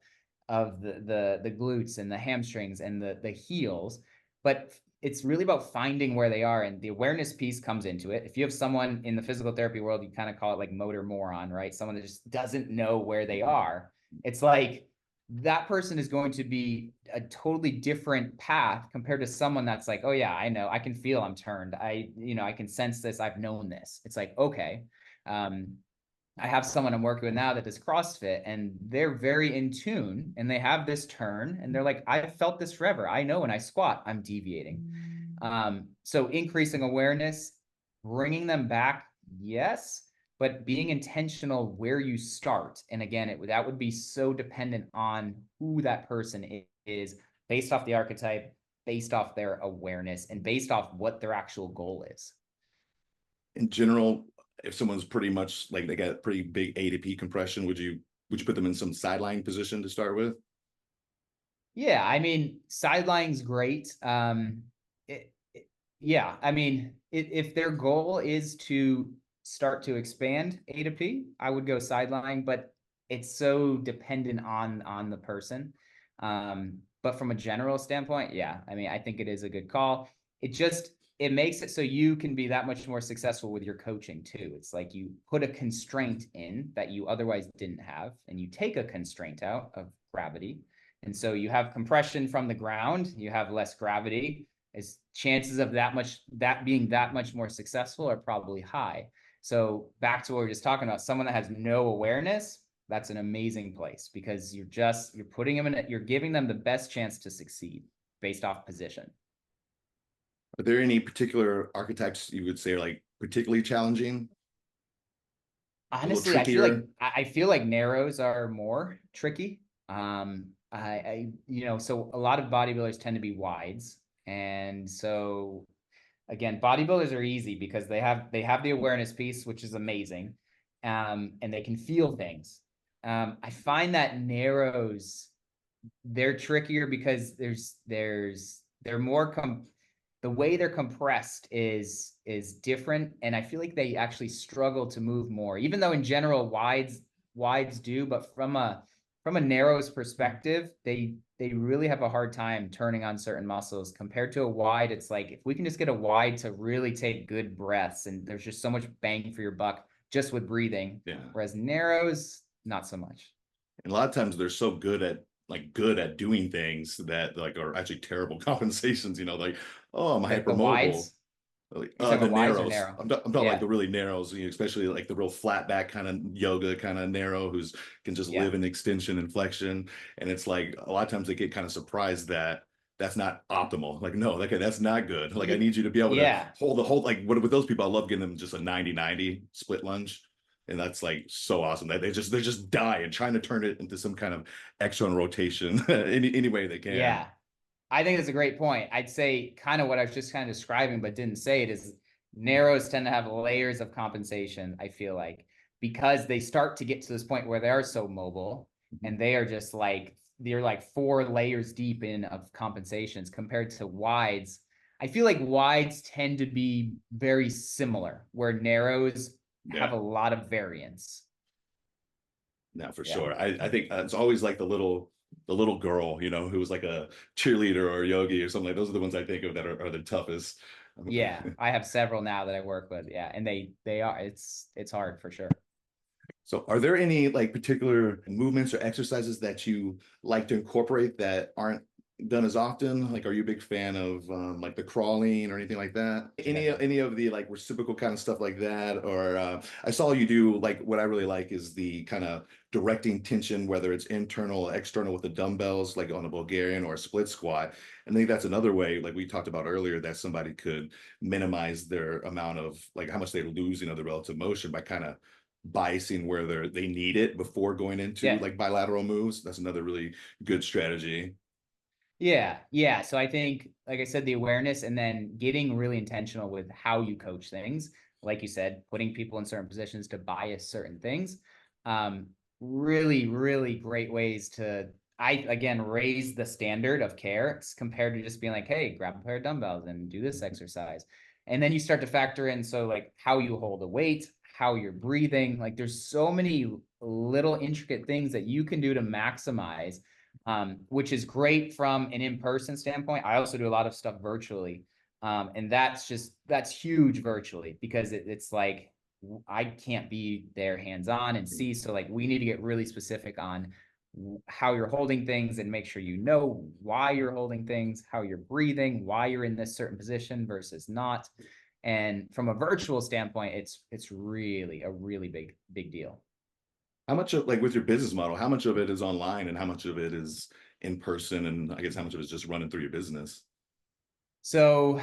the glutes and the hamstrings and the heels. But it's really about finding where they are, and the awareness piece comes into it. If you have someone in the physical therapy world, you kind of call it like motor moron, right? Someone that just doesn't know where they are. It's like that person is going to be a totally different path compared to someone that's like, oh yeah, I know, I can feel I'm turned. I can sense this. I've known this. It's like, okay. I have someone I'm working with now that does CrossFit, and they're very in tune, and they have this turn, and they're like, I've felt this forever. I know when I squat, I'm deviating. So increasing awareness, bringing them back, yes, but being intentional where you start. And again, that would be so dependent on who that person is, based off the archetype, based off their awareness, and based off what their actual goal is. In general, if someone's pretty much like they got pretty big A to P compression, would you put them in some sideline position to start with? Yeah, I mean, sideline's great. Yeah, I mean, if their goal is to start to expand A to P, I would go sideline, but it's so dependent on the person. But from a general standpoint, yeah, I mean, I think it is a good call. It makes it so you can be that much more successful with your coaching too. It's like you put a constraint in that you otherwise didn't have, and you take a constraint out of gravity. And so you have compression from the ground, you have less gravity. As chances of that being that much more successful are probably high. So back to what we were just talking about, someone that has no awareness, that's an amazing place, because you're putting them you're giving them the best chance to succeed based off position. Are there any particular archetypes you would say are like particularly challenging? A little Honestly, trickier? I feel like narrows are more tricky. So a lot of bodybuilders tend to be wides, and so again, bodybuilders are easy because they have the awareness piece, which is amazing, and they can feel things. I find that narrows, they're trickier because they're more the way they're compressed is different, and I feel like they actually struggle to move more, even though in general wides do, but from a narrows perspective, they really have a hard time turning on certain muscles compared to a wide. It's like, if we can just get a wide to really take good breaths, and there's just so much bang for your buck just with breathing. Yeah. Whereas narrows, not so much. And a lot of times they're so good at doing things that like are actually terrible compensations, like, oh, I'm The hypermobile. wides, Like, you're talking the about wides or narrows. narrow? I'm talking like Yeah, the really narrows, especially like the real flat back kind of yoga kind of narrow who's can just yeah, live in extension and flexion. And it's like a lot of times they get kind of surprised that that's not optimal. Like, no, that's not good. Like, I need you to be able to yeah. hold like with those people, I love getting them just a 90-90 split lunge. And that's like so awesome that they just die and trying to turn it into some kind of external rotation any way they can. Yeah, I think that's a great point. I'd say kind of what I was just kind of describing, but didn't say it, is narrows tend to have layers of compensation, I feel like, because they start to get to this point where they are so mobile, and they are just like, they're like 4 layers deep in of compensations compared to wides. I feel like wides tend to be very similar, where narrows have Yeah. a lot of variance. No, for Yeah. sure. I think it's always like the little girl, who was like a cheerleader or a yogi or something like those are the ones I think of that are the toughest. Yeah, I have several now that I work with. Yeah, and they are, it's hard for sure. So are there any like particular movements or exercises that you like to incorporate that aren't done as often? Like, are you a big fan of like the crawling or anything like that? Any of the like reciprocal kind of stuff like that? Or I saw you do like what I really like is the kind of directing tension, whether it's internal or external with the dumbbells, like on a Bulgarian or a split squat. And I think that's another way, like we talked about earlier, that somebody could minimize their amount of like how much they lose, the relative motion by kind of biasing where they need it before going into Yeah. like bilateral moves. That's another really good strategy. Yeah, yeah. So I think, like I said, the awareness and then getting really intentional with how you coach things. Like you said, putting people in certain positions to bias certain things. Um, really, really great ways to, again, raise the standard of care compared to just being like, hey, grab a pair of dumbbells and do this exercise. And then you start to factor in, so like how you hold a weight, how you're breathing. Like there's so many little intricate things that you can do to maximize, which is great from an in-person standpoint. I also do a lot of stuff virtually. And that's huge virtually because it's like, I can't be there hands-on and see. So like we need to get really specific on how you're holding things and make sure you know why you're holding things, how you're breathing, why you're in this certain position versus not. And from a virtual standpoint, it's really a really big deal. How much of like with your business model, how much of it is online and how much of it is in person? And I guess how much of it is just running through your business? So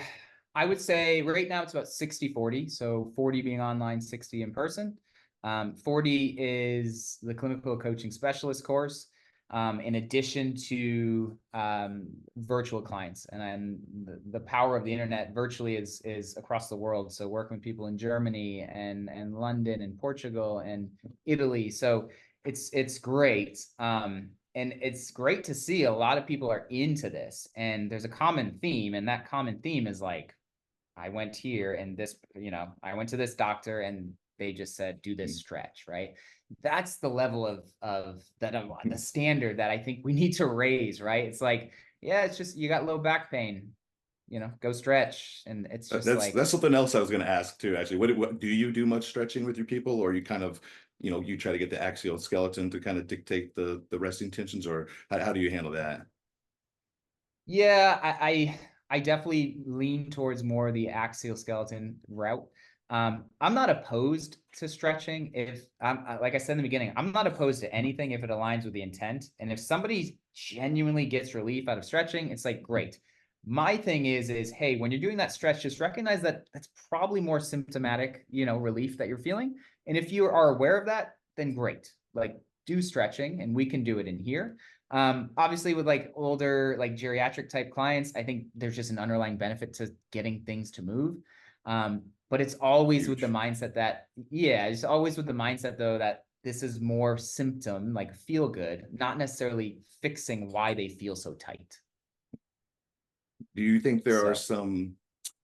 I would say right now it's about 60-40. So 40 being online, 60 in person. 40 is the clinical coaching specialist course, in addition to virtual clients. And the power of the internet virtually is across the world. So working with people in Germany and London and Portugal and Italy. So it's great. And it's great to see a lot of people are into this, and there's a common theme, and that common theme is like, I went here and this, I went to this doctor and they just said do this stretch, right? That's the level of that, the standard that I think we need to raise, right? It's like, yeah, it's just you got low back pain, go stretch. And it's just That's like, something else I was going to ask too, actually. What do you do much stretching with your people, or you kind of, you try to get the axial skeleton to kind of dictate the resting tensions, or how do you handle that? yeah, I definitely lean towards more the axial skeleton route. I'm not opposed to stretching if I'm, like I said in the beginning, I'm not opposed to anything if it aligns with the intent. And if somebody genuinely gets relief out of stretching, it's like great. My thing is hey, when you're doing that stretch, just recognize that that's probably more symptomatic, relief that you're feeling. And if you are aware of that, then great. Like do stretching, and we can do it in here. Obviously with like older, like geriatric type clients, I think there's just an underlying benefit to getting things to move. But it's always with the Huge. mindset that, yeah, it's always with the mindset though, that this is more symptom, like feel good, not necessarily fixing why they feel so tight. Do you think So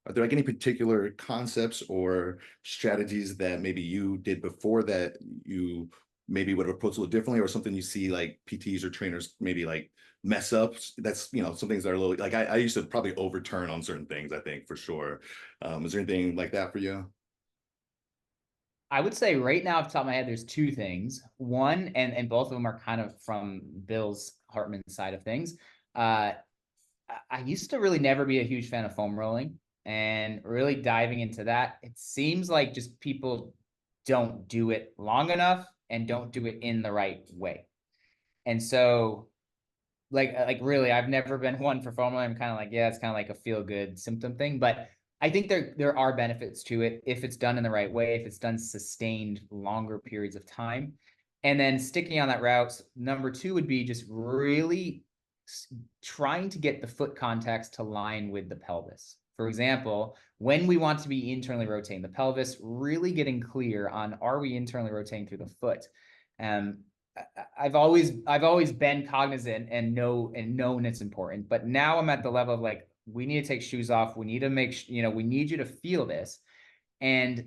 are there like any particular concepts or strategies that maybe you did before that you maybe would have approached a little differently, or something you see like PTs or trainers maybe like mess up? That's, some things that are a little like I used to probably overturn on certain things, I think for sure. Is there anything like that for you? I would say right now, off the top of my head, there's two things. One, and both of them are kind of from Bill's Hartman side of things. Uh, I used to really never be a huge fan of foam rolling, and really diving into that. It seems like just people don't do it long enough and don't do it in the right way. And so like really, I've never been one for foam rolling. I'm kind of like, yeah, it's kind of like a feel good symptom thing, but I think there are benefits to it if it's done in the right way, if it's done sustained longer periods of time. And then sticking on that route, number two would be just really trying to get the foot context to line with the pelvis. For example, when we want to be internally rotating the pelvis, really getting clear on, are we internally rotating through the foot? Um, I've always been cognizant and known it's important, but now I'm at the level of like, we need to take shoes off. We need to we need you to feel this. And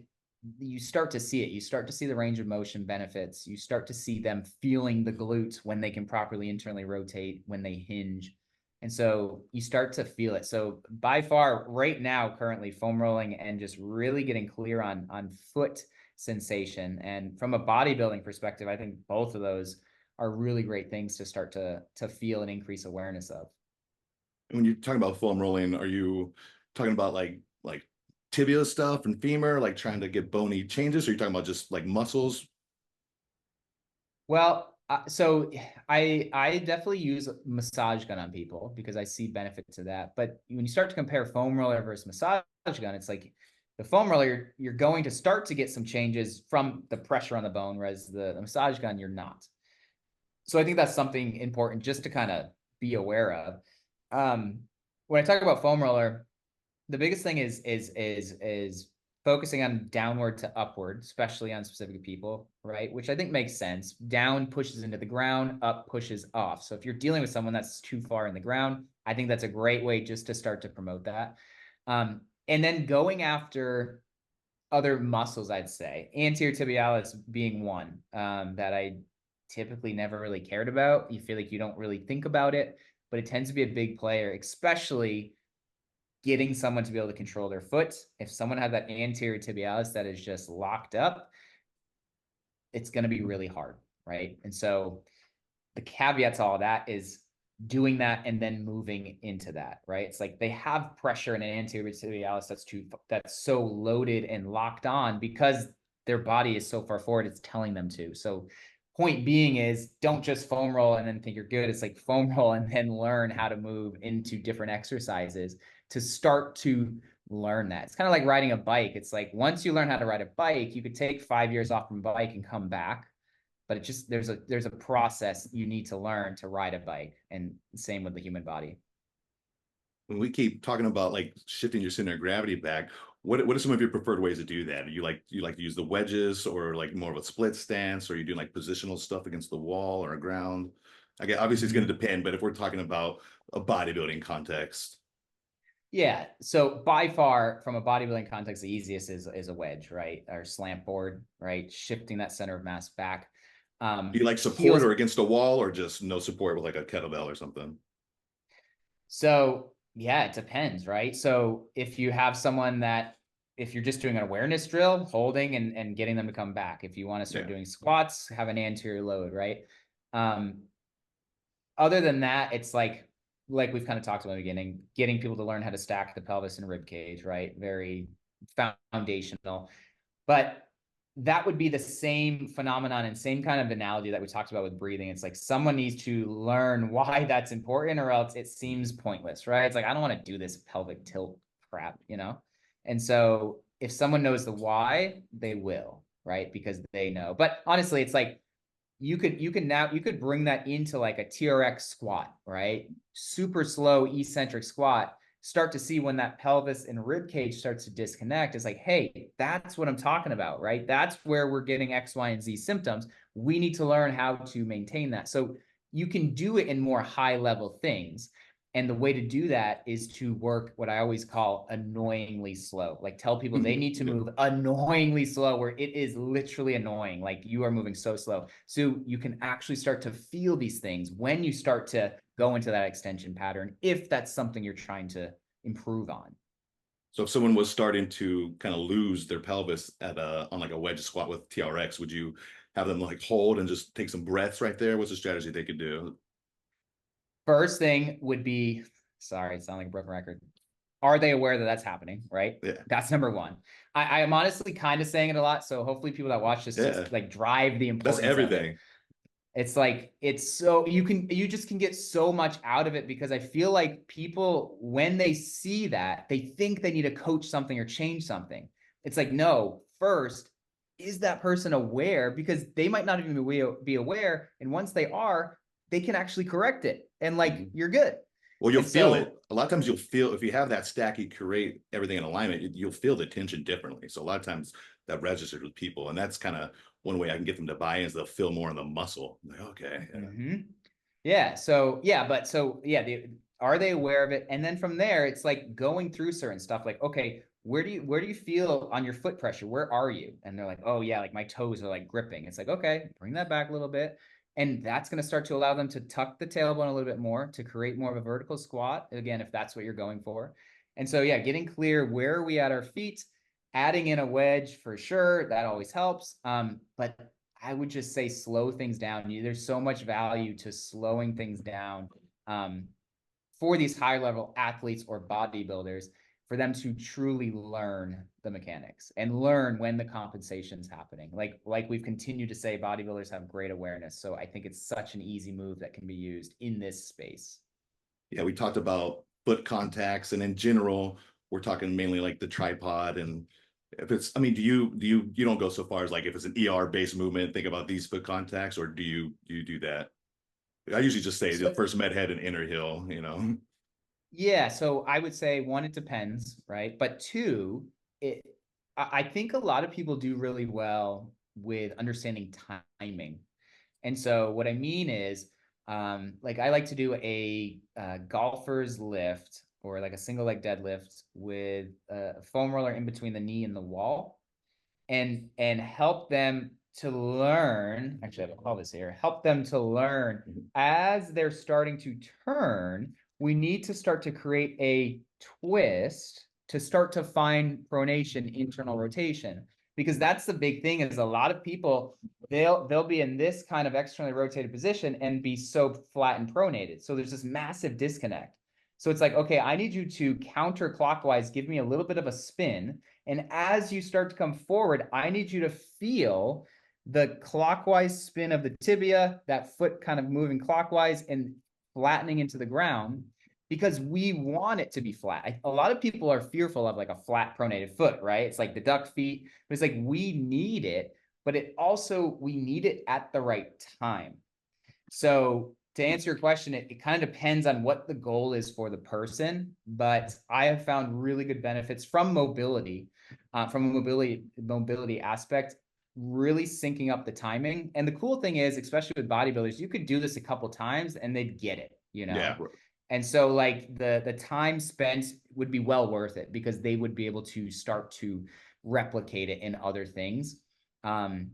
you start to see it. You start to see the range of motion benefits. You start to see them feeling the glutes when they can properly internally rotate, when they hinge. And so you start to feel it. So by far right now, currently foam rolling and just really getting clear on foot sensation. And from a bodybuilding perspective, I think both of those are really great things to start to feel and increase awareness of. When you're talking about foam rolling, are you talking about like tibia stuff and femur, like trying to get bony changes, or are you talking about just like muscles? Well, so I definitely use a massage gun on people because I see benefit to that. But when you start to compare foam roller versus massage gun, it's like the foam roller, you're going to start to get some changes from the pressure on the bone, whereas the massage gun, you're not. So I think that's something important just to kind of be aware of. When I talk about foam roller, the biggest thing is focusing on downward to upward, especially on specific people, right? Which I think makes sense. Down pushes into the ground, up pushes off. So if you're dealing with someone that's too far in the ground, I think that's a great way just to start to promote that. And then going after other muscles, I'd say anterior tibialis being one that I typically never really cared about. You feel like you don't really think about it, but it tends to be a big player, especially getting someone to be able to control their foot. If someone had that anterior tibialis that is just locked up, it's going to be really hard, right? And so the caveat to all that is doing that and then moving into that, right? It's like they have pressure in an anterior tibialis that's so loaded and locked on because their body is so far forward, it's telling them to. So point being is don't just foam roll and then think you're good. It's like foam roll and then learn how to move into different exercises to start to learn that. It's kind of like riding a bike. It's like once you learn how to ride a bike, you could take 5 years off from a bike and come back, but it just there's a process you need to learn to ride a bike, and same with the human body. When we keep talking about like shifting your center of gravity back, what are some of your preferred ways to do that? You like to use the wedges or like more of a split stance, or are you doing like positional stuff against the wall or a ground? Again, obviously it's going to depend, but if we're talking about a bodybuilding context. Yeah, so by far from a bodybuilding context, the easiest is a wedge, right, or slant board, right, shifting that center of mass back. Do you like support Heels. or against a wall or just no support with like a kettlebell or something? So yeah, it depends, right? So if you have someone that, if you're just doing an awareness drill, holding and getting them to come back. If you want to start Yeah. doing squats, have an anterior load, right? Um, Other than that, it's like we've kind of talked about in the beginning, getting people to learn how to stack the pelvis and rib cage, right? Very foundational. But that would be the same phenomenon and same kind of analogy that we talked about with breathing. It's like someone needs to learn why that's important, or else it seems pointless, right? It's like, I don't want to do this pelvic tilt crap, you know? And so if someone knows the why, they will, right? Because they know. But honestly, it's like you could bring that into like a TRX squat, right? Super slow eccentric squat. Start to see when that pelvis and rib cage starts to disconnect. It's like, hey, that's what I'm talking about, right? That's where we're getting X, Y, and Z symptoms. We need to learn how to maintain that. So you can do it in more high level things. And the way to do that is to work what I always call annoyingly slow. Like tell people they need to Yeah. move annoyingly slow, where it is literally annoying. Like you are moving so slow. So you can actually start to feel these things when you start to go into that extension pattern, if that's something you're trying to improve on. So if someone was starting to kind of lose their pelvis at on like a wedge squat with TRX, would you have them like hold and just take some breaths right there? What's a strategy they could do? First thing would be, sorry, it sounds like a broken record. Are they aware that that's happening? Right. Yeah. That's number one. I am honestly kind of saying it a lot. So hopefully people that watch this Yeah. just like drive the That's importance of it. everything. It's like, it's so you just can get so much out of it, because I feel like people, when they see that, they think they need to coach something or change something. It's like, no, first, is that person aware? Because they might not even be aware. And once they are, they can actually correct it. And like, Mhm. you're good. Well, you'll And feel it. so A lot of times you'll feel if you have that stack, you create everything in alignment, you'll feel the tension differently. So a lot of times that registers with people. And that's kind of one way I can get them to buy in is they'll feel more in the muscle. Like, okay. Yeah. Yeah. So yeah, but so yeah, are they aware of it? And then from there, it's like going through certain stuff. Like, okay, where do you feel on your foot pressure? Where are you? And they're like, oh yeah, like my toes are like gripping. It's like, okay, bring that back a little bit. And that's going to start to allow them to tuck the tailbone a little bit more, to create more of a vertical squat. Again, if that's what you're going for. And so yeah, getting clear, where are we at our feet? Adding in a wedge for sure. That always helps. But I would just say slow things down. There's so much value to slowing things down, um, for these high level athletes or bodybuilders, for them to truly learn the mechanics and learn when the compensation's happening. Like we've continued to say, bodybuilders have great awareness. So I think it's such an easy move that can be used in this space. Yeah, we talked about foot contacts, and in general, we're talking mainly like the tripod. And if it's, I mean, you don't go so far as like if it's an ER based movement, think about these foot contacts, or do you do that? I usually just say the So first med head and inner heel, you know. yeah, so I would say one, it depends, right? But two, it I think a lot of people do really well with understanding timing. And so what I mean is, like I like to do a golfer's lift or like a single leg deadlift with a foam roller in between the knee and the wall, and help them to learn. Actually, I have a pelvis here. Help them to learn as they're starting to turn. We need to start to create a twist to start to find pronation, internal rotation, because that's the big thing. Is a lot of people, they'll be in this kind of externally rotated position and be so flat and pronated. So there's this massive disconnect. So it's like, okay, I need you to counterclockwise give me a little bit of a spin, and as you start to come forward, I need you to feel the clockwise spin of the tibia, that foot kind of moving clockwise and flattening into the ground, because we want it to be flat. A lot of people are fearful of like a flat pronated foot, right? It's like the duck feet, but it's like we need it, but it also, we need it at the right time. So to answer your question, it kind of depends on what the goal is for the person, but I have found really good benefits from mobility, from a mobility aspect, really syncing up the timing. And the cool thing is, especially with bodybuilders, you could do this a couple times and they'd get it, you Yeah, know? And so like the time spent would be well worth it, because they would be able to start to replicate it in other things. Um,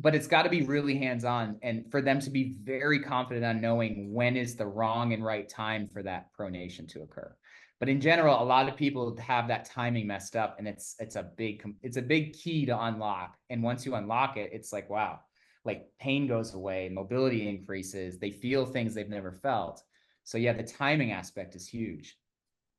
but it's got to be really hands-on, and for them to be very confident on knowing when is the wrong and right time for that pronation to occur. But in general, a lot of people have that timing messed up, and it's a big key to unlock. And once you unlock it, it's like, wow, like pain goes away, mobility increases, they feel things they've never felt. So yeah, the timing aspect is huge.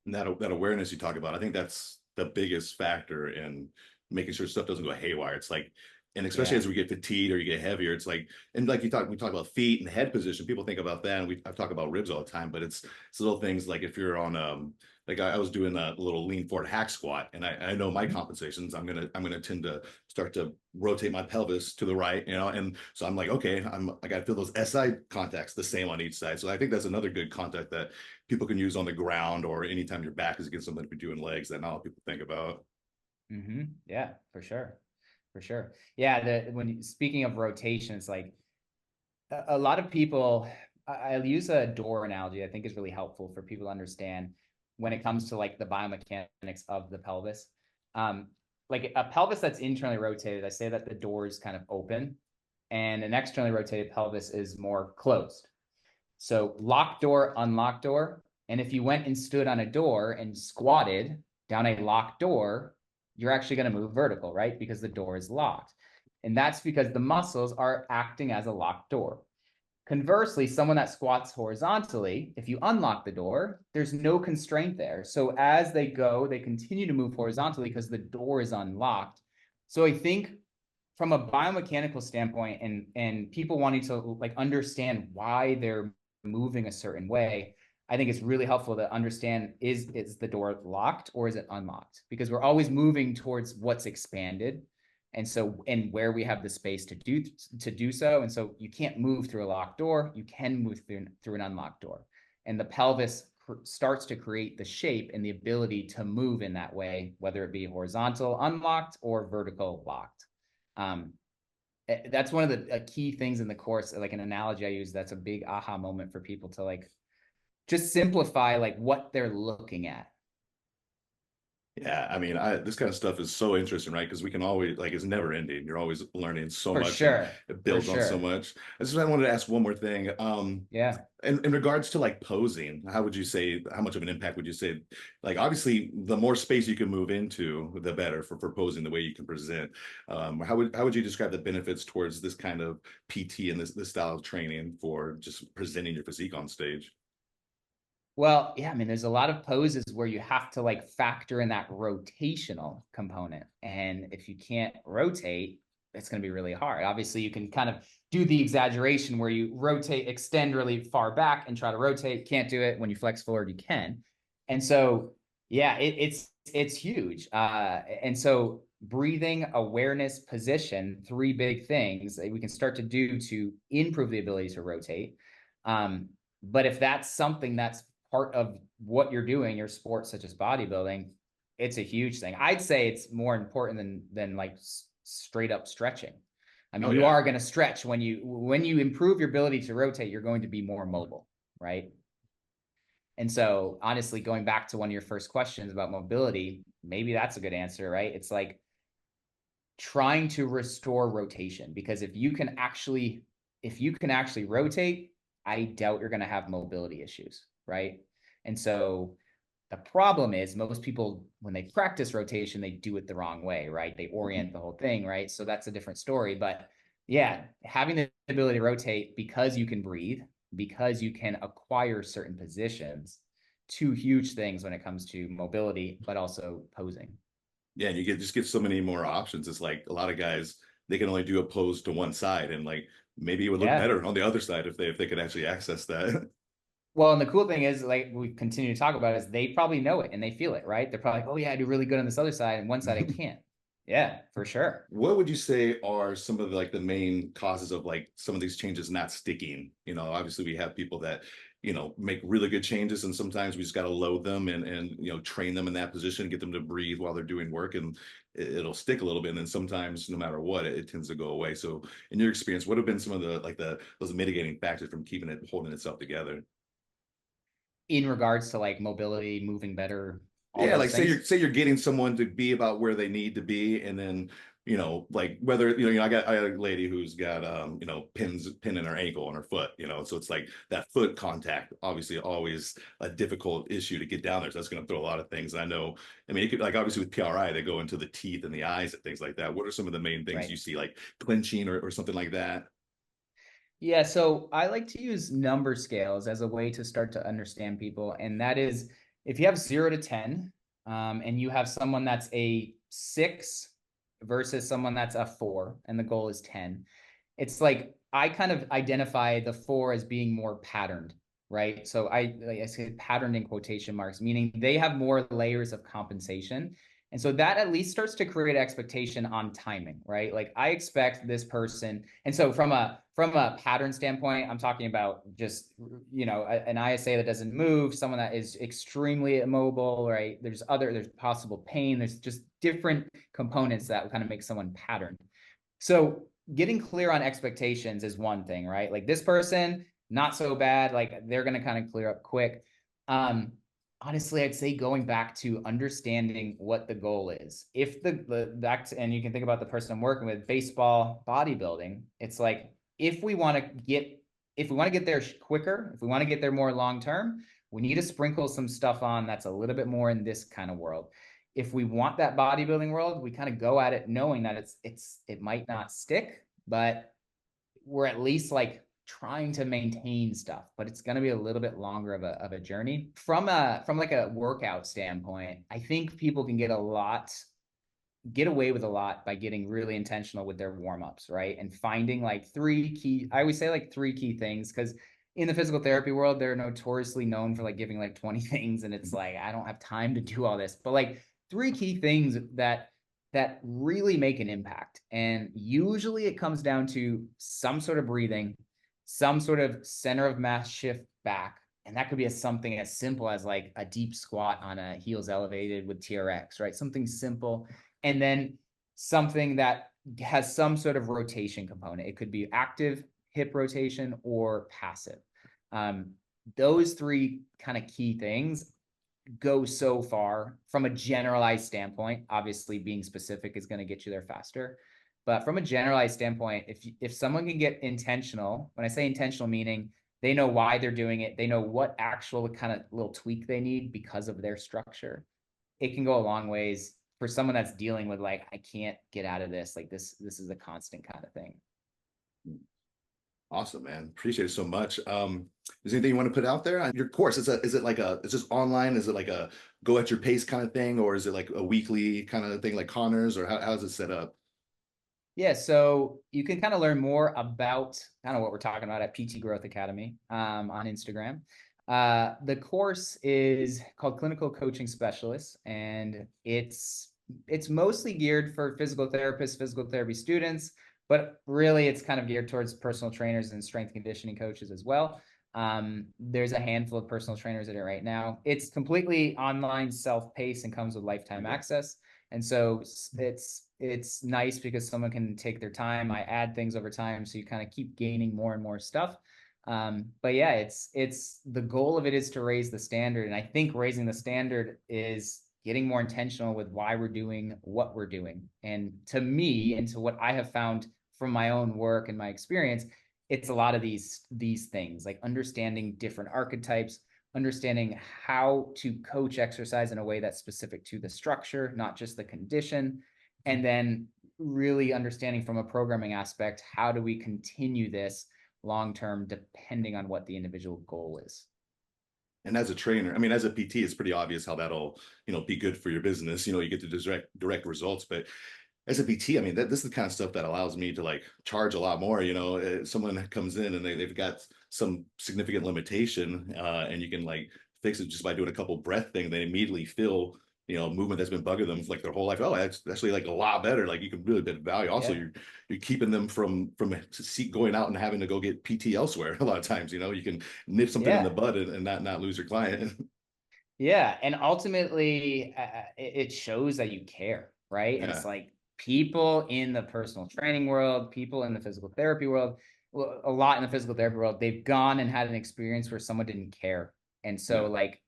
and that awareness you talk about, I think that's the biggest factor in making sure stuff doesn't go haywire. It's like, and especially Yeah. as we get fatigued or you get heavier, it's like, and like we talk about feet and head position. People think about that, and I've talked about ribs all the time, but it's little things like if you're on like I was doing a little lean forward hack squat, and I know my compensations. I'm gonna tend to start to rotate my pelvis to the right, you know, and so I'm like, okay, I got to feel those SI contacts the same on each side. So I think that's another good contact that people can use on the ground or anytime your back is against something if you're doing legs that not a lot of people think about. Mm-hmm. Yeah, for sure. For sure. Yeah. Speaking of rotations, like a lot of people, I'll use a door analogy I think is really helpful for people to understand when it comes to like the biomechanics of the pelvis. Um, like a pelvis that's internally rotated, I say that the door is kind of open, and an externally rotated pelvis is more closed. So locked door, unlocked door. And if you went and stood on a door and squatted down a locked door, you're actually going to move vertical, right? Because the door is locked. And that's because the muscles are acting as a locked door. Conversely, someone that squats horizontally, if you unlock the door, there's no constraint there. So as they go, they continue to move horizontally because the door is unlocked. So I think from a biomechanical standpoint, and people wanting to like understand why they're moving a certain way, I think it's really helpful to understand, is the door locked or is it unlocked? Because we're always moving towards what's expanded, and so, and where we have the space to do so. And so you can't move through a locked door, you can move through an unlocked door, and the pelvis starts to create the shape and the ability to move in that way, whether it be horizontal unlocked or vertical locked. um, that's one of the key things in the course, like an analogy I use, that's a big aha moment for people to like just simplify like what they're looking at. Yeah, I mean, this kind of stuff is so interesting, right? Because we can always like it's never ending. You're always learning so For much, and sure. it For builds on so sure. much. I wanted to ask one more thing. Yeah. In regards to like posing, how would you say, how much of an impact would you say? Like, obviously, the more space you can move into, the better for posing, the way you can present. How would you describe the benefits towards this kind of PT and this style of training for just presenting your physique on stage? Well, yeah, I mean, there's a lot of poses where you have to like factor in that rotational component. And if you can't rotate, it's going to be really hard. Obviously, you can kind of do the exaggeration where you rotate, extend really far back and try to rotate. Can't do it. When you flex forward, you can. And so, yeah, it's huge. And so breathing, awareness, position, three big things that we can start to do to improve the ability to rotate. But if that's something that's part of what you're doing, your sport such as bodybuilding, it's a huge thing. I'd say it's more important than like straight up stretching. I mean, Oh you yeah. are going to stretch when you improve your ability to rotate, you're going to be more mobile, right? And so, honestly, going back to one of your first questions about mobility, maybe that's a good answer, right? It's like trying to restore rotation, because if you can actually rotate, I doubt you're going to have mobility issues, right? And so the problem is most people, when they practice rotation, they do it the wrong way, right? They orient the whole thing, right? So that's a different story. But yeah, having the ability to rotate because you can breathe, because you can acquire certain positions, two huge things when it comes to mobility, but also posing. Yeah, you just get so many more options. It's like a lot of guys, they can only do a pose to one side, and like maybe it would look Yeah. better on the other side if they could actually access that. Well, and the cool thing is, like we continue to talk about, is they probably know it and they feel it, right? They're probably like, oh yeah, I do really good on this other side, and one side I can't. Yeah, for sure. What would you say are some of the main causes of like some of these changes not sticking? You know, obviously we have people that, you know, make really good changes, and sometimes we just got to load them and you know, train them in that position, get them to breathe while they're doing work, and it'll stick a little bit. And then sometimes, no matter what, it tends to go away. So, in your experience, what have been some of the those mitigating factors from keeping it holding itself together? In regards to like mobility, moving better, all Yeah, like those things. say you're getting someone to be about where they need to be, and then you know, like whether I got a lady who's got you know, pin in her ankle on her foot, you know, so it's like that foot contact, obviously always a difficult issue to get down there. So that's going to throw a lot of things. And I know, I mean, it could, like obviously with PRI, they go into the teeth and the eyes and things like that. What are some of the main things you Right. see, like clenching or something like that? Yeah, so I like to use number scales as a way to start to understand people. And that is, if you have 0 to 10, and you have someone that's a 6 versus someone that's a 4, and the goal is 10, it's like I kind of identify the 4 as being more patterned, right? So like I say patterned in quotation marks, meaning they have more layers of compensation. And so that at least starts to create expectation on timing, right? Like I expect this person. And so from a pattern standpoint, I'm talking about just, you know, an ISA that doesn't move, someone that is extremely immobile, right? There's possible pain. There's just different components that kind of make someone patterned. So getting clear on expectations is one thing, right? Like this person, not so bad. Like they're going to kind of clear up quick. Um, Honestly, I'd say going back to understanding what the goal is. If the back to, and you can think about the person I'm working with, baseball, bodybuilding, it's like if we want to get there quicker, if we want to get there more long term, we need to sprinkle some stuff on that's a little bit more in this kind of world. If we want that bodybuilding world, we kind of go at it knowing that it might not stick, but we're at least like trying to maintain stuff, but it's going to be a little bit longer of a journey. From like a workout standpoint, I think people can get away with a lot by getting really intentional with their warm-ups, right? And finding like I always say like three key things, because in the physical therapy world, they're notoriously known for like giving like 20 things. And it's like, I don't have time to do all this, but like three key things that really make an impact. And usually it comes down to some sort of breathing, some sort of center of mass shift back. And that could be something as simple as like a deep squat on a heels elevated with TRX, right? Something simple. And then something that has some sort of rotation component. It could be active hip rotation or passive. Um, those three kind of key things go so far from a generalized standpoint. Obviously, being specific is going to get you there faster. But from a generalized standpoint, if someone can get intentional, when I say intentional, meaning they know why they're doing it, they know what actual kind of little tweak they need because of their structure, it can go a long ways for someone that's dealing with like, I can't get out of this. Like this is a constant kind of thing. Awesome, man. Appreciate it so much. Is there anything you want to put out there on your course? Is it like it's just online? Is it like a go at your pace kind of thing, or is it like a weekly kind of thing like Connors, or how's it set up? Yeah, so you can kind of learn more about kind of what we're talking about at PT Growth Academy on Instagram. The course is called Clinical Coaching Specialist, and it's mostly geared for physical therapists, physical therapy students, but really it's kind of geared towards personal trainers and strength conditioning coaches as well. There's a handful of personal trainers in it right now. It's completely online, self-paced, and comes with lifetime access. And so it's nice because someone can take their time. I add things over time, so you kind of keep gaining more and more stuff. But yeah, it's the goal of it is to raise the standard, and I think raising the standard is getting more intentional with why we're doing what we're doing. And to me, and to what I have found from my own work and my experience, it's a lot of these things, like understanding different archetypes, understanding how to coach exercise in a way that's specific to the structure, not just the condition, and then really understanding from a programming aspect, how do we continue this long term depending on what the individual goal is. And as a trainer, I mean, as a PT, it's pretty obvious how that'll, be good for your business. You get the direct results. But as a PT, I mean, this is the kind of stuff that allows me to like charge a lot more. Someone that comes in and they've got some significant limitation, and you can like fix it just by doing a couple breath things. They immediately feel, movement that's been bugging them for like their whole life. Oh, that's actually like a lot better. Like you can really bit value. Also, Yeah. you're keeping them from going out and having to go get PT elsewhere. A lot of times, you can nip something in the Yeah. bud and not lose your client. Yeah. And ultimately, it shows that you care, right? And it's Yeah. like people in the personal training world, people in the physical therapy world, well, a lot in the physical therapy world, they've gone and had an experience where someone didn't care. And so, Yeah. like,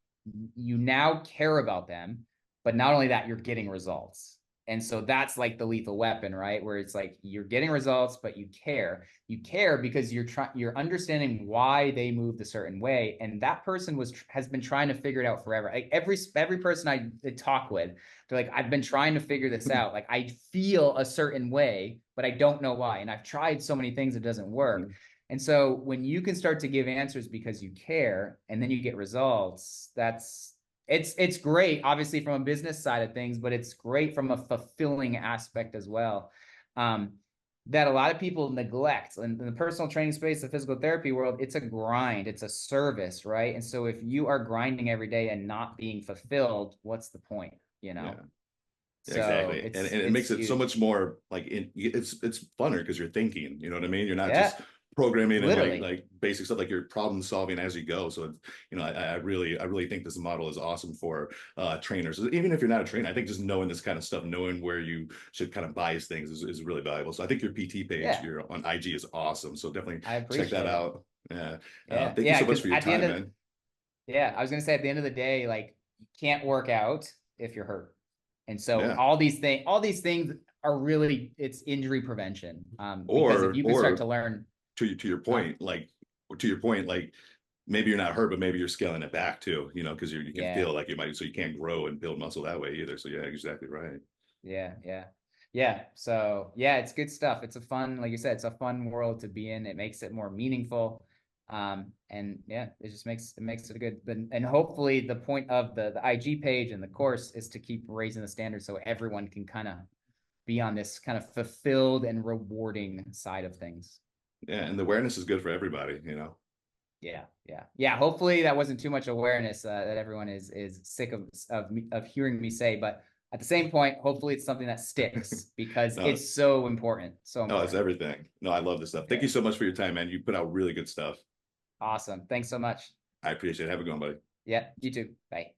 you now care about them, but not only that, you're getting results. And so that's like the lethal weapon, right? Where it's like you're getting results, but you care. You care because you're understanding why they moved a certain way, and that person has been trying to figure it out forever. Like every person I talk with, they're like, I've been trying to figure this out. Like I feel a certain way, but I don't know why, and I've tried so many things, it doesn't work. Mhm. And so when you can start to give answers because you care, and then you get results, it's great, obviously from a business side of things, but it's great from a fulfilling aspect as well. That a lot of people neglect in the personal training space, the physical therapy world. It's a grind, it's a service, right? And so if you are grinding every day and not being fulfilled, what's the point, Yeah. Yeah, so exactly. And it it's makes it so huge. much more like it's funner because you're thinking, you know what I mean? You're not Yeah, just programming and like literally. like basic stuff, like you're problem solving as you go. So it's, I really think this model is awesome for trainers. Even if you're not a trainer, I think just knowing this kind of stuff, knowing where you should kind of bias things is really valuable. So I think your PT page, Yeah, your on IG is awesome. So definitely I check that appreciate it. out. Yeah. Yeah, Thank you yeah, so much because for your at the end time, of man. yeah, I was gonna say at the end of the day, like you can't work out if you're hurt. And so Yeah. all these things are really it's injury prevention. Because if Or you can start to or learn, to your huh? point, like maybe you're not hurt, but maybe you're scaling it back too, because you can Yeah, feel like you might, so you can't grow and build muscle that way either. So yeah, exactly right. yeah, yeah. Yeah. So yeah, it's good stuff. It's a fun, like you said, it's a fun world to be in. It makes it more meaningful. And yeah, it makes it a good, and hopefully the point of the IG page and the course is to keep raising the standard so everyone can kind of be on this kind of fulfilled and rewarding side of things. Yeah, and the awareness is good for everybody. Yeah, yeah, yeah. Hopefully that wasn't too much awareness that everyone is sick of hearing me say. But at the same point, hopefully it's something that sticks because No, it's so important, so no, it's important. everything. No, I love this stuff. Thank Yeah, you so much for your time, man. You put out really good stuff. awesome. Thanks so much. I appreciate it. Have a good one, buddy. Yeah, you too. Bye.